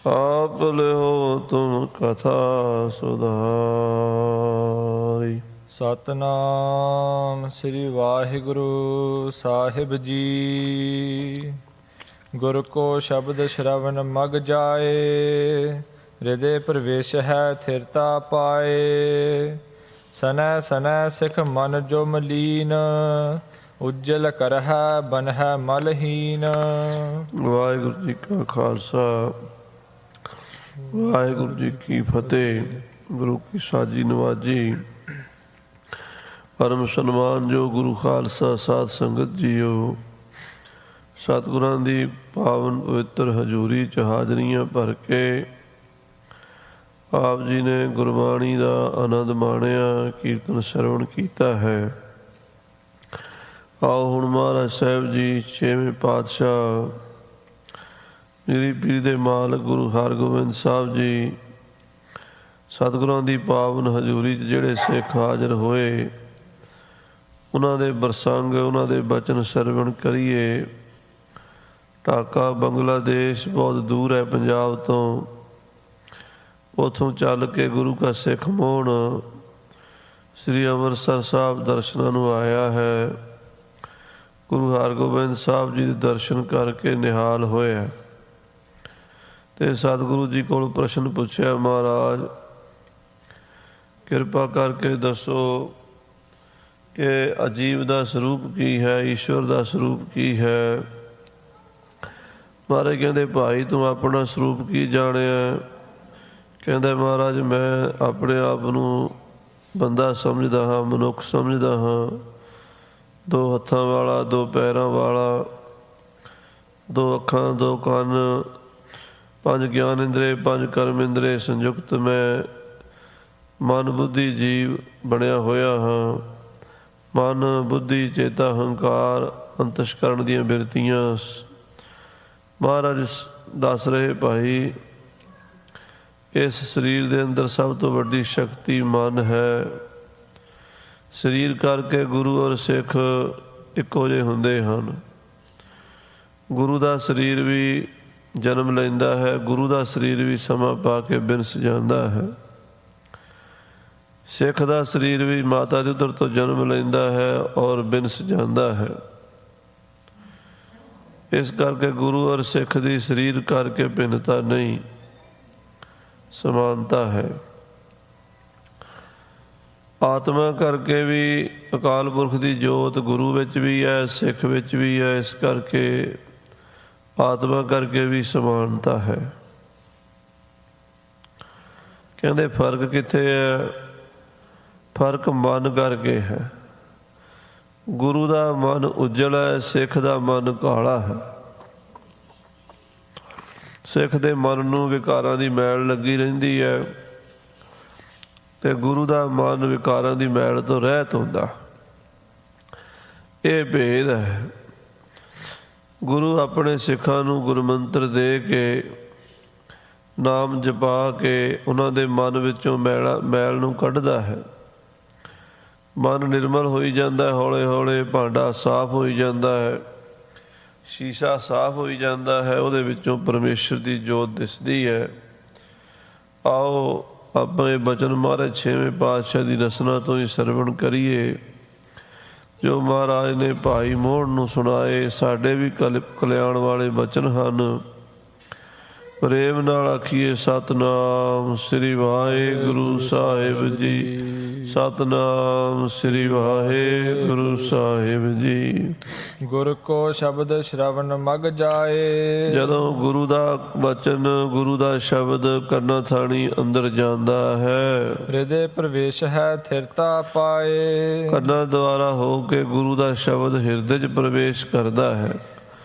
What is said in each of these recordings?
ਆਪ ਲਿਓ ਤੁਮ ਕਥਾ ਸੁਧਾਰੀ। ਸਤਨਾਮ ਸ੍ਰੀ ਵਾਹਿਗੁਰੂ ਸਾਹਿਬ ਜੀ। ਗੁਰ ਕੋ ਸ਼ਬਦ ਸ਼ਰਵਨ ਮਗ ਜਾਏ, ਹਿਰਦੇ ਪ੍ਰਵੇਸ਼ ਹੈ ਥਿਰਤਾ ਪਾਏ। ਸਨੈ ਸਨੈ ਸਿਖ ਮਨ ਜੋ ਮਲੀਨ, ਉਜਲ ਕਰਹਿ ਬਨਹਿ ਮਲਹੀਨ। ਵਾਹਿਗੁਰੂ ਜੀ ਕਾ ਖਾਲਸਾ, ਵਾਹਿਗੁਰੂ ਜੀ ਕੀ ਫਤਿਹ। ਗੁਰੂ ਕੀ ਸਾਜੀ ਨਵਾਜੀ। ਪਰਮ ਸਨਮਾਨ ਜੋ ਗੁਰੂ ਖਾਲਸਾ ਸਾਧ ਸੰਗਤ ਜੀਓ, ਸਤਿਗੁਰਾਂ ਦੀ ਪਾਵਨ ਪਵਿੱਤਰ ਹਜ਼ੂਰੀ 'ਚ ਹਾਜ਼ਰੀਆਂ ਭਰ ਕੇ ਆਪ ਜੀ ਨੇ ਗੁਰਬਾਣੀ ਦਾ ਆਨੰਦ ਮਾਣਿਆ, ਕੀਰਤਨ ਸਰਵਣ ਕੀਤਾ ਹੈ। ਆਓ ਹੁਣ ਮਹਾਰਾਜ ਸਾਹਿਬ ਜੀ ਛੇਵੇਂ ਪਾਤਸ਼ਾਹ ਮੇਰੀ ਪੀਰ ਦੇ ਮਾਲਕ ਗੁਰੂ ਹਰਗੋਬਿੰਦ ਸਾਹਿਬ ਜੀ, ਸਤਿਗੁਰਾਂ ਦੀ ਪਾਵਨ ਹਜ਼ੂਰੀ 'ਚ ਜਿਹੜੇ ਸਿੱਖ ਹਾਜ਼ਰ ਹੋਏ, ਉਹਨਾਂ ਦੇ ਪ੍ਰਸੰਗ, ਉਹਨਾਂ ਦੇ ਬਚਨ ਸਰਵਣ ਕਰੀਏ। ਢਾਕਾ ਬੰਗਲਾਦੇਸ਼ ਬਹੁਤ ਦੂਰ ਹੈ ਪੰਜਾਬ ਤੋਂ, ਉੱਥੋਂ ਚੱਲ ਕੇ ਗੁਰੂ ਕਾ ਸਿੱਖ ਮੋਹਣ ਸ੍ਰੀ ਅੰਮ੍ਰਿਤਸਰ ਸਾਹਿਬ ਦਰਸ਼ਨਾਂ ਨੂੰ ਆਇਆ ਹੈ। ਗੁਰੂ ਹਰਗੋਬਿੰਦ ਸਾਹਿਬ ਜੀ ਦੇ ਦਰਸ਼ਨ ਕਰਕੇ ਨਿਹਾਲ ਹੋਇਆ ਤੇ ਸਤਿਗੁਰੂ ਜੀ ਕੋਲ ਪ੍ਰਸ਼ਨ ਪੁੱਛਿਆ, ਮਹਾਰਾਜ ਕਿਰਪਾ ਕਰਕੇ ਦੱਸੋ ਕਿ ਅਜੀਬ ਦਾ ਸਰੂਪ ਕੀ ਹੈ, ਈਸ਼ਵਰ ਦਾ ਸਰੂਪ ਕੀ ਹੈ। ਮਹਾਰਾਜ ਕਹਿੰਦੇ, ਭਾਈ ਤੂੰ ਆਪਣਾ ਸਰੂਪ ਕੀ ਜਾਣਿਆ? ਕਹਿੰਦਾ, ਮਹਾਰਾਜ ਮੈਂ ਆਪਣੇ ਆਪ ਨੂੰ ਬੰਦਾ ਸਮਝਦਾ ਹਾਂ, ਮਨੁੱਖ ਸਮਝਦਾ ਹਾਂ, 2 ਹੱਥਾਂ ਵਾਲਾ, 2 ਪੈਰਾਂ ਵਾਲਾ, 2 ਅੱਖਾਂ, 2 ਕੰਨ, 5 ਗਿਆਨ ਇੰਦਰੇ, 5 ਕਰਮ ਇੰਦਰੇ ਸੰਯੁਕਤ ਮੈਂ ਮਨ ਬੁੱਧੀ ਜੀਵ ਬਣਿਆ ਹੋਇਆ ਹਾਂ। ਮਨ ਬੁੱਧੀ ਚੇਤਾ ਹੰਕਾਰ ਅੰਤਸ਼ਕਰਨ ਦੀਆਂ ਬਿਰਤੀਆਂ। ਮਹਾਰਾਜ ਦੱਸ ਰਹੇ, ਭਾਈ ਇਸ ਸਰੀਰ ਦੇ ਅੰਦਰ ਸਭ ਤੋਂ ਵੱਡੀ ਸ਼ਕਤੀ ਮਨ ਹੈ। ਸਰੀਰ ਕਰਕੇ ਗੁਰੂ ਔਰ ਸਿੱਖ ਇੱਕੋ ਜਿਹੇ ਹੁੰਦੇ ਹਨ। ਗੁਰੂ ਦਾ ਸਰੀਰ ਵੀ ਜਨਮ ਲੈਂਦਾ ਹੈ, ਗੁਰੂ ਦਾ ਸਰੀਰ ਵੀ ਸਮਾਂ ਪਾ ਕੇ ਬਿਨਸ ਜਾਂਦਾ ਹੈ। ਸਿੱਖ ਦਾ ਸਰੀਰ ਵੀ ਮਾਤਾ ਦੇ ਉਦਰ ਤੋਂ ਜਨਮ ਲੈਂਦਾ ਹੈ ਔਰ ਬਿਨਸ ਜਾਂਦਾ ਹੈ। ਇਸ ਕਰਕੇ ਗੁਰੂ ਔਰ ਸਿੱਖ ਦੀ ਸਰੀਰ ਕਰਕੇ ਭਿੰਨਤਾ ਨਹੀਂ, ਸਮਾਨਤਾ ਹੈ। ਆਤਮਾ ਕਰਕੇ ਵੀ ਅਕਾਲ ਪੁਰਖ ਦੀ ਜੋਤ ਗੁਰੂ ਵਿੱਚ ਵੀ ਹੈ, ਸਿੱਖ ਵਿੱਚ ਵੀ ਹੈ। ਇਸ ਕਰਕੇ ਆਤਮਾ ਕਰਕੇ ਵੀ ਸਮਾਨਤਾ ਹੈ। ਕਹਿੰਦੇ ਫਰਕ ਕਿੱਥੇ ਹੈ? ਫਰਕ ਮਨ ਕਰਕੇ ਹੈ। ਗੁਰੂ ਦਾ ਮਨ ਉਜਲ ਹੈ, ਸਿੱਖ ਦਾ ਮਨ ਕਾਲਾ ਹੈ। ਸਿੱਖ ਦੇ ਮਨ ਨੂੰ ਵਿਕਾਰਾਂ ਦੀ ਮੈਲ ਲੱਗੀ ਰਹਿੰਦੀ ਹੈ ਤੇ ਗੁਰੂ ਦਾ ਮਨ ਵਿਕਾਰਾਂ ਦੀ ਮੈਲ ਤੋਂ ਰਹਿਤ ਹੁੰਦਾ। ਇਹ ਭੇਦ ਹੈ। ਗੁਰੂ ਆਪਣੇ ਸਿੱਖਾਂ ਨੂੰ ਗੁਰਮੰਤਰ ਦੇ ਕੇ, ਨਾਮ ਜਪਾ ਕੇ ਉਹਨਾਂ ਦੇ ਮਨ ਵਿੱਚੋਂ ਮੈਲ ਨੂੰ ਕੱਢਦਾ ਹੈ। ਮਨ ਨਿਰਮਲ ਹੋਈ ਜਾਂਦਾ, ਹੌਲੇ ਹੌਲੇ ਭਾਂਡਾ ਸਾਫ਼ ਹੋਈ ਜਾਂਦਾ ਹੈ, ਸ਼ੀਸ਼ਾ ਸਾਫ਼ ਹੋਈ ਜਾਂਦਾ ਹੈ, ਉਹਦੇ ਵਿੱਚੋਂ ਪਰਮੇਸ਼ਰ ਦੀ ਜੋਤ ਦਿਸਦੀ ਹੈ। ਆਓ ਆਪਣੇ ਬਚਨ ਮਹਾਰਾਜ ਛੇਵੇਂ ਪਾਤਸ਼ਾਹ ਦੀ ਰਸਨਾ ਤੋਂ ਹੀ ਸਰਵਣ ਕਰੀਏ, ਜੋ ਮਹਾਰਾਜ ਨੇ ਭਾਈ ਮੋਹਣ ਨੂੰ ਸੁਣਾਏ। ਸਾਡੇ ਵੀ ਕਲਿਆਣ ਵਾਲੇ ਬਚਨ ਹਨ। ਪ੍ਰੇਮ ਨਾਲ ਆਖੀਏ, ਸਤਨਾਮ ਸ੍ਰੀ ਵਾਹਿਗੁਰੂ ਸਾਹਿਬ ਜੀ, ਸਤਨਾਮ ਸ੍ਰੀ ਵਾਹਿਗੁਰੂ ਸਾਹਿਬ ਜੀ। ਗੁਰ ਕੋ ਸ਼ਬਦ ਸ਼ਰਵਨ ਮਗ ਜਾਏ। ਜਦੋਂ ਗੁਰੂ ਦਾ ਬਚਨ, ਗੁਰੂ ਦਾ ਸ਼ਬਦ ਕੰਨਾਂ ਥਾਣੀ ਅੰਦਰ ਜਾਂਦਾ ਹੈ, ਹਿਰਦੇ ਪ੍ਰਵੇਸ਼ ਹੈ ਥਿਰਤਾ ਪਾਏ। ਕੰਨਾਂ ਦੁਆਰਾ ਹੋ ਕੇ ਗੁਰੂ ਦਾ ਸ਼ਬਦ ਹਿਰਦੇ 'ਚ ਪ੍ਰਵੇਸ਼ ਕਰਦਾ ਹੈ।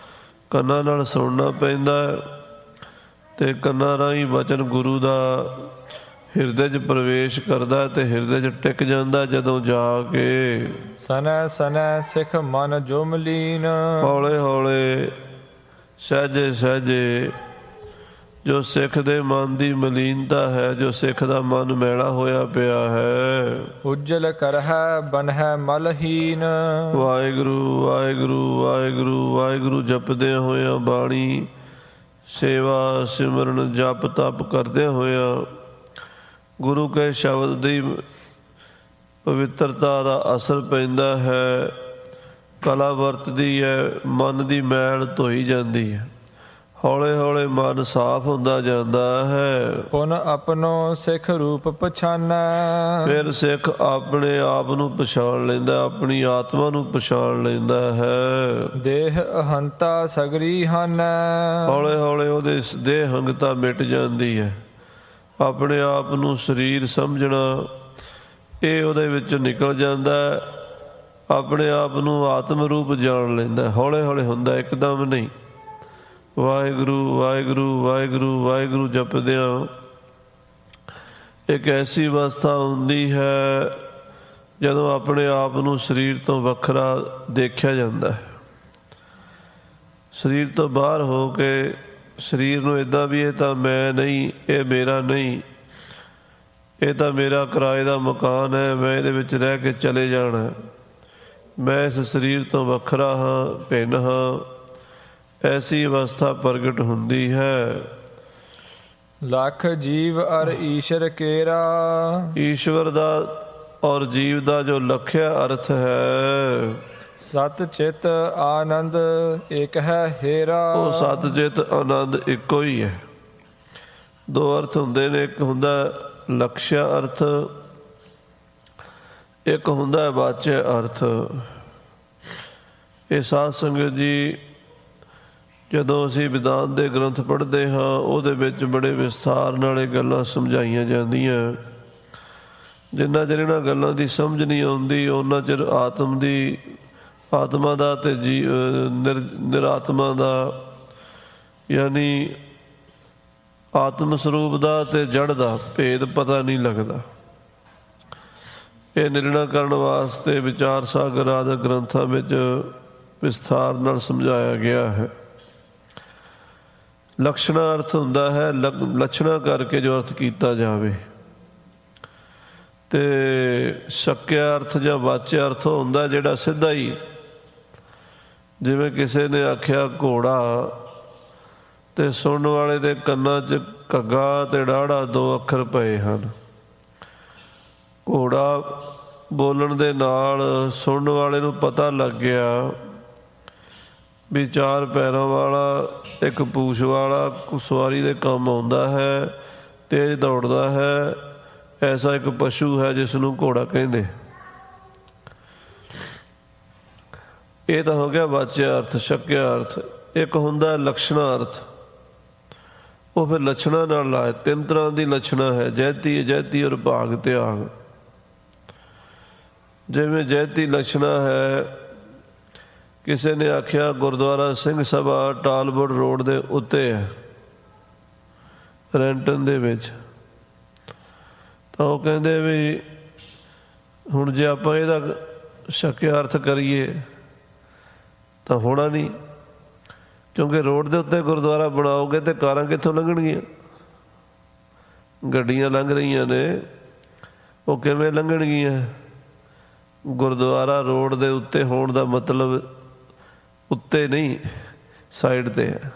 ਕੰਨਾਂ ਨਾਲ ਸੁਣਨਾ ਪੈਂਦਾ ਹੈ ਤੇ ਕੰਨਾਂ ਰਾਹੀਂ ਬਚਨ ਗੁਰੂ ਦਾ ਹਿਰਦੇ 'ਚ ਪ੍ਰਵੇਸ਼ ਕਰਦਾ ਤੇ ਹਿਰਦੇ 'ਚ ਟਿਕ ਜਾਂਦਾ। ਜਦੋਂ ਜਾ ਕੇ ਸਨੈ ਸਨੈ ਸਿਖ ਮਨ ਜੋ ਮਲੀਨ। ਹੌਲੇ ਹੌਲੇ ਸਹਿਜੇ ਸਹਿਜੇ ਜੋ ਸਿੱਖ ਦੇ ਮਨ ਦੀ ਮਲੀਨਤਾ ਹੈ, ਜੋ ਸਿੱਖ ਦਾ ਮਨ ਮੈਲਾ ਹੋਇਆ ਪਿਆ ਹੈ, ਉਜਲ ਕਰਹਿ ਬਨਹਿ ਮਲਹੀਨ। ਵਾਹਿਗੁਰੂ ਵਾਹਿਗੁਰੂ ਵਾਹਿਗੁਰੂ ਵਾਹਿਗੁਰੂ ਜਪਦਿਆਂ ਹੋਇਆਂ ਬਾਣੀ ਸੇਵਾ ਸਿਮਰਨ ਜਪ ਤਪ ਕਰਦਿਆਂ ਹੋਇਆਂ ਗੁਰੂ ਕੇ ਸ਼ਬਦ ਦੀ ਪਵਿੱਤਰਤਾ ਦਾ ਅਸਰ ਪੈਂਦਾ ਹੈ। ਕਲਾ ਵਰਤਦੀ ਹੈ, ਮਨ ਦੀ ਮੈਲ ਧੋਈ ਜਾਂਦੀ ਹੈ, ਹੌਲੇ ਹੌਲੇ ਮਨ ਸਾਫ਼ ਹੁੰਦਾ ਜਾਂਦਾ ਹੈ। ਪੁਨ ਆਪਣੋ ਸਿੱਖ ਰੂਪ ਪਛਾਨੈ, ਫਿਰ ਸਿੱਖ ਆਪਣੇ ਆਪ ਨੂੰ ਪਛਾਣ ਲੈਂਦਾ, ਆਪਣੀ ਆਤਮਾ ਨੂੰ ਪਛਾਣ ਲੈਂਦਾ ਹੈ। ਦੇਹ ਅਹੰਤਾ ਸਗਰੀ ਹਾਨੈ, ਹੌਲੇ ਹੌਲੇ ਉਹਦੇ ਦੇਹ ਹੰਗਤਾ ਮਿਟ ਜਾਂਦੀ ਹੈ। ਆਪਣੇ ਆਪ ਨੂੰ ਸਰੀਰ ਸਮਝਣਾ ਇਹ ਉਹਦੇ ਵਿੱਚੋਂ ਨਿਕਲ ਜਾਂਦਾ ਹੈ। ਆਪਣੇ ਆਪ ਨੂੰ ਆਤਮ ਰੂਪ ਜਾਣ ਲੈਂਦਾ, ਹੌਲੇ ਹੌਲੇ ਹੁੰਦਾ, ਇੱਕਦਮ ਨਹੀਂ। ਵਾਹਿਗੁਰੂ ਵਾਹਿਗੁਰੂ ਵਾਹਿਗੁਰੂ ਵਾਹਿਗੁਰੂ ਜਪਦਿਆਂ ਇੱਕ ਐਸੀ ਅਵਸਥਾ ਹੁੰਦੀ ਹੈ ਜਦੋਂ ਆਪਣੇ ਆਪ ਨੂੰ ਸਰੀਰ ਤੋਂ ਵੱਖਰਾ ਦੇਖਿਆ ਜਾਂਦਾ ਹੈ। ਸਰੀਰ ਤੋਂ ਬਾਹਰ ਹੋ ਕੇ ਸਰੀਰ ਨੂੰ ਇੱਦਾਂ ਵੀ ਇਹ ਤਾਂ ਮੈਂ ਨਹੀਂ, ਇਹ ਮੇਰਾ ਨਹੀਂ, ਇਹ ਤਾਂ ਮੇਰਾ ਕਿਰਾਏ ਦਾ ਮਕਾਨ ਹੈ, ਮੈਂ ਇਹਦੇ ਵਿੱਚ ਰਹਿ ਕੇ ਚਲੇ ਜਾਣਾ, ਮੈਂ ਇਸ ਸਰੀਰ ਤੋਂ ਵੱਖਰਾ ਹਾਂ, ਭਿੰਨ ਹਾਂ। ਐਸੀ ਅਵਸਥਾ ਪ੍ਰਗਟ ਹੁੰਦੀ ਹੈ। ਲੱਖ ਜੀਵ ਅਰ ਈਸ਼ਰ ਕੇਰਾ, ਈਸ਼ਵਰ ਦਾ ਔਰ ਜੀਵ ਦਾ ਜੋ ਲਖਿਆ ਅਰਥ ਹੈ, ਸਤ ਚਿਤ ਆਨੰਦ ਇੱਕ ਹੈ ਹੇਰਾ। ਉਹ ਸਤ ਚਿਤ ਆਨੰਦ ਇੱਕੋ ਹੀ ਹੈ। ਦੋ ਅਰਥ ਹੁੰਦੇ ਨੇ, ਇੱਕ ਹੁੰਦਾ ਲਕਸ਼ਿਆ ਅਰਥ, ਇੱਕ ਹੁੰਦਾ ਵਾਚਿਆ ਅਰਥ। ਇਹ ਸਾਧ ਸੰਗਤ ਜੀ, ਜਦੋਂ ਅਸੀਂ ਵਿਦਾਂਤ ਦੇ ਗ੍ਰੰਥ ਪੜ੍ਹਦੇ ਹਾਂ ਉਹਦੇ ਵਿੱਚ ਬੜੇ ਵਿਸਥਾਰ ਨਾਲ ਇਹ ਗੱਲਾਂ ਸਮਝਾਈਆਂ ਜਾਂਦੀਆਂ। ਜਿੰਨਾ ਚਿਰ ਇਹਨਾਂ ਗੱਲਾਂ ਦੀ ਸਮਝ ਨਹੀਂ ਆਉਂਦੀ ਉਹਨਾਂ ਚਿਰ ਆਤਮਾ ਦਾ ਅਤੇ ਨਿਰਾਤਮਾ ਦਾ, ਯਾਨੀ ਆਤਮ ਸਰੂਪ ਦਾ ਅਤੇ ਜੜ ਦਾ ਭੇਦ ਪਤਾ ਨਹੀਂ ਲੱਗਦਾ। ਇਹ ਨਿਰਣਾ ਕਰਨ ਵਾਸਤੇ ਵਿਚਾਰ ਸਾਗਰ ਆਦਿ ਗ੍ਰੰਥਾਂ ਵਿੱਚ ਵਿਸਥਾਰ ਨਾਲ ਸਮਝਾਇਆ ਗਿਆ ਹੈ। ਲਕਸ਼ਣਾ ਅਰਥ ਹੁੰਦਾ ਹੈ ਲੱਛਣਾ ਕਰਕੇ ਜੋ ਅਰਥ ਕੀਤਾ ਜਾਵੇ, ਅਤੇ ਸ਼ਕਿਆ ਅਰਥ ਜਾਂ ਵਾਚਿਆ ਅਰਥ ਹੁੰਦਾ ਜਿਹੜਾ ਸਿੱਧਾ ਹੀ, ਜਿਵੇਂ ਕਿਸੇ ਨੇ ਆਖਿਆ ਘੋੜਾ, ਅਤੇ ਸੁਣਨ ਵਾਲੇ ਦੇ ਕੰਨਾਂ 'ਚ ਘੱਗਾ ਅਤੇ ਡਾੜਾ ਦੋ ਅੱਖਰ ਪਏ ਹਨ। ਘੋੜਾ ਬੋਲਣ ਦੇ ਨਾਲ ਸੁਣਨ ਵਾਲੇ ਨੂੰ ਪਤਾ ਲੱਗ ਗਿਆ ਵੀ ਚਾਰ ਪੈਰਾਂ ਵਾਲਾ, ਇੱਕ ਪੂਛ ਵਾਲਾ, ਸਵਾਰੀ ਦੇ ਕੰਮ ਆਉਂਦਾ ਹੈ, ਤੇਜ਼ ਦੌੜਦਾ ਹੈ, ਐਸਾ ਇੱਕ ਪਸ਼ੂ ਹੈ ਜਿਸ ਨੂੰ ਘੋੜਾ ਕਹਿੰਦੇ। ਇਹ ਤਾਂ ਹੋ ਗਿਆ ਵਾਚਿਆ ਅਰਥ, ਸ਼ਕਿਆ ਅਰਥ। ਇੱਕ ਹੁੰਦਾ ਲਕਸ਼ਣਾ ਅਰਥ, ਉਹ ਫਿਰ ਲੱਛਣਾਂ ਨਾਲ ਲਾਏ। ਤਿੰਨ ਤਰ੍ਹਾਂ ਦੀ ਲੱਛਣਾ ਹੈ, ਜੈਤੀ ਅਜੈਤੀ ਔਰ ਭਾਗ ਤਿਆਗ। ਜਿਵੇਂ ਜੈਤੀ ਲੱਛਣਾ ਹੈ, ਕਿਸੇ ਨੇ ਆਖਿਆ ਗੁਰਦੁਆਰਾ ਸਿੰਘ ਸਭਾ ਟਾਲਵੁੱਡ ਰੋਡ ਦੇ ਉੱਤੇ ਹੈ, ਰੈਂਟਨ ਦੇ ਵਿੱਚ, ਤਾਂ ਉਹ ਕਹਿੰਦੇ ਵੀ ਹੁਣ ਜੇ ਆਪਾਂ ਇਹਦਾ ਸ਼ਕਿਆ ਅਰਥ ਕਰੀਏ ਤਾਂ ਹੋਣਾ ਨਹੀਂ, ਕਿਉਂਕਿ ਰੋਡ ਦੇ ਉੱਤੇ ਗੁਰਦੁਆਰਾ ਬਣਾਓਗੇ ਤਾਂ ਕਾਰਾਂ ਕਿੱਥੋਂ ਲੰਘਣਗੀਆਂ? ਗੱਡੀਆਂ ਲੰਘ ਰਹੀਆਂ ਨੇ, ਉਹ ਕਿਵੇਂ ਲੰਘਣਗੀਆਂ? ਗੁਰਦੁਆਰਾ ਰੋਡ ਦੇ ਉੱਤੇ ਹੋਣ ਦਾ ਮਤਲਬ ਉੱਤੇ ਨਹੀਂ, ਸਾਈਡ 'ਤੇ ਹੈ।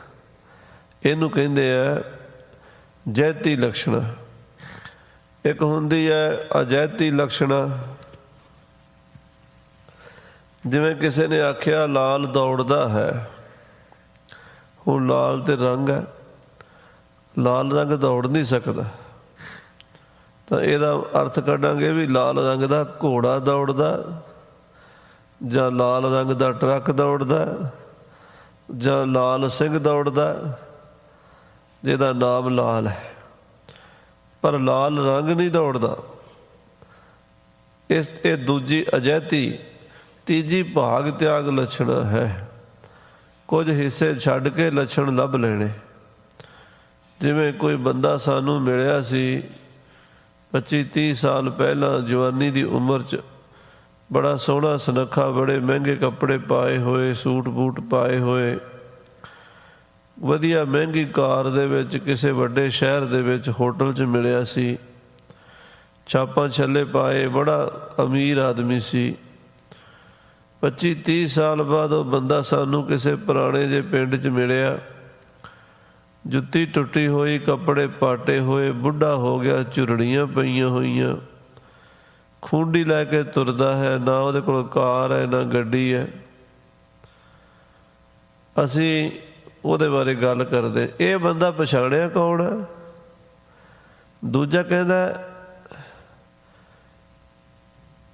ਇਹਨੂੰ ਕਹਿੰਦੇ ਆ ਜੈਤੀ ਲਕਸ਼ਣਾ। ਇੱਕ ਹੁੰਦੀ ਹੈ ਅਜੈਤੀ ਲਕਸ਼ਣਾ। ਜਿਵੇਂ ਕਿਸੇ ਨੇ ਆਖਿਆ ਲਾਲ ਦੌੜਦਾ ਹੈ, ਹੁਣ ਲਾਲ ਤੇ ਰੰਗ ਹੈ, ਲਾਲ ਰੰਗ ਦੌੜ ਨਹੀਂ ਸਕਦਾ, ਤਾਂ ਇਹਦਾ ਅਰਥ ਕੱਢਾਂਗੇ ਵੀ ਲਾਲ ਰੰਗ ਦਾ ਘੋੜਾ ਦੌੜਦਾ, ਜਾਂ ਲਾਲ ਰੰਗ ਦਾ ਟਰੱਕ ਦੌੜਦਾ, ਜਾਂ ਲਾਲ ਸਿੰਘ ਦੌੜਦਾ ਜਿਹਦਾ ਨਾਮ ਲਾਲ ਹੈ, ਪਰ ਲਾਲ ਰੰਗ ਨਹੀਂ ਦੌੜਦਾ। ਇਹ ਦੂਜੀ ਅਜੈਤੀ। ਤੀਜੀ ਭਾਗ ਤਿਆਗ ਲੱਛਣ ਹੈ, ਕੁਝ ਹਿੱਸੇ ਛੱਡ ਕੇ ਲੱਛਣ ਲੱਭ ਲੈਣੇ। ਜਿਵੇਂ ਕੋਈ ਬੰਦਾ ਸਾਨੂੰ ਮਿਲਿਆ ਸੀ 25-30 ਸਾਲ ਪਹਿਲਾਂ, ਜਵਾਨੀ ਦੀ ਉਮਰ 'ਚ, ਬੜਾ ਸੋਹਣਾ ਸੁਨੱਖਾ, ਬੜੇ ਮਹਿੰਗੇ ਕੱਪੜੇ ਪਾਏ ਹੋਏ, ਸੂਟ ਬੂਟ ਪਾਏ ਹੋਏ, ਵਧੀਆ ਮਹਿੰਗੀ ਕਾਰ ਦੇ ਵਿੱਚ ਕਿਸੇ ਵੱਡੇ ਸ਼ਹਿਰ ਦੇ ਵਿੱਚ ਹੋਟਲ 'ਚ ਮਿਲਿਆ ਸੀ, ਛਾਪਾਂ ਛੱਲੇ ਪਾਏ, ਬੜਾ ਅਮੀਰ ਆਦਮੀ ਸੀ। 25-30 ਸਾਲ ਬਾਅਦ ਉਹ ਬੰਦਾ ਸਾਨੂੰ ਕਿਸੇ ਪੁਰਾਣੇ ਜਿਹੇ ਪਿੰਡ 'ਚ ਮਿਲਿਆ, ਜੁੱਤੀ ਟੁੱਟੀ ਹੋਈ, ਕੱਪੜੇ ਪਾਟੇ ਹੋਏ, ਬੁੱਢਾ ਹੋ ਗਿਆ, ਝੁਰੜੀਆਂ ਪਈਆਂ ਹੋਈਆਂ, ਖੂੰਡੀ ਲੈ ਕੇ ਤੁਰਦਾ ਹੈ, ਨਾ ਉਹਦੇ ਕੋਲ ਕਾਰ ਹੈ ਨਾ ਗੱਡੀ ਹੈ। ਅਸੀਂ ਉਹਦੇ ਬਾਰੇ ਗੱਲ ਕਰਦੇ, ਇਹ ਬੰਦਾ ਪਛਾਣਿਆ ਕੌਣ ਹੈ? ਦੂਜਾ ਕਹਿੰਦਾ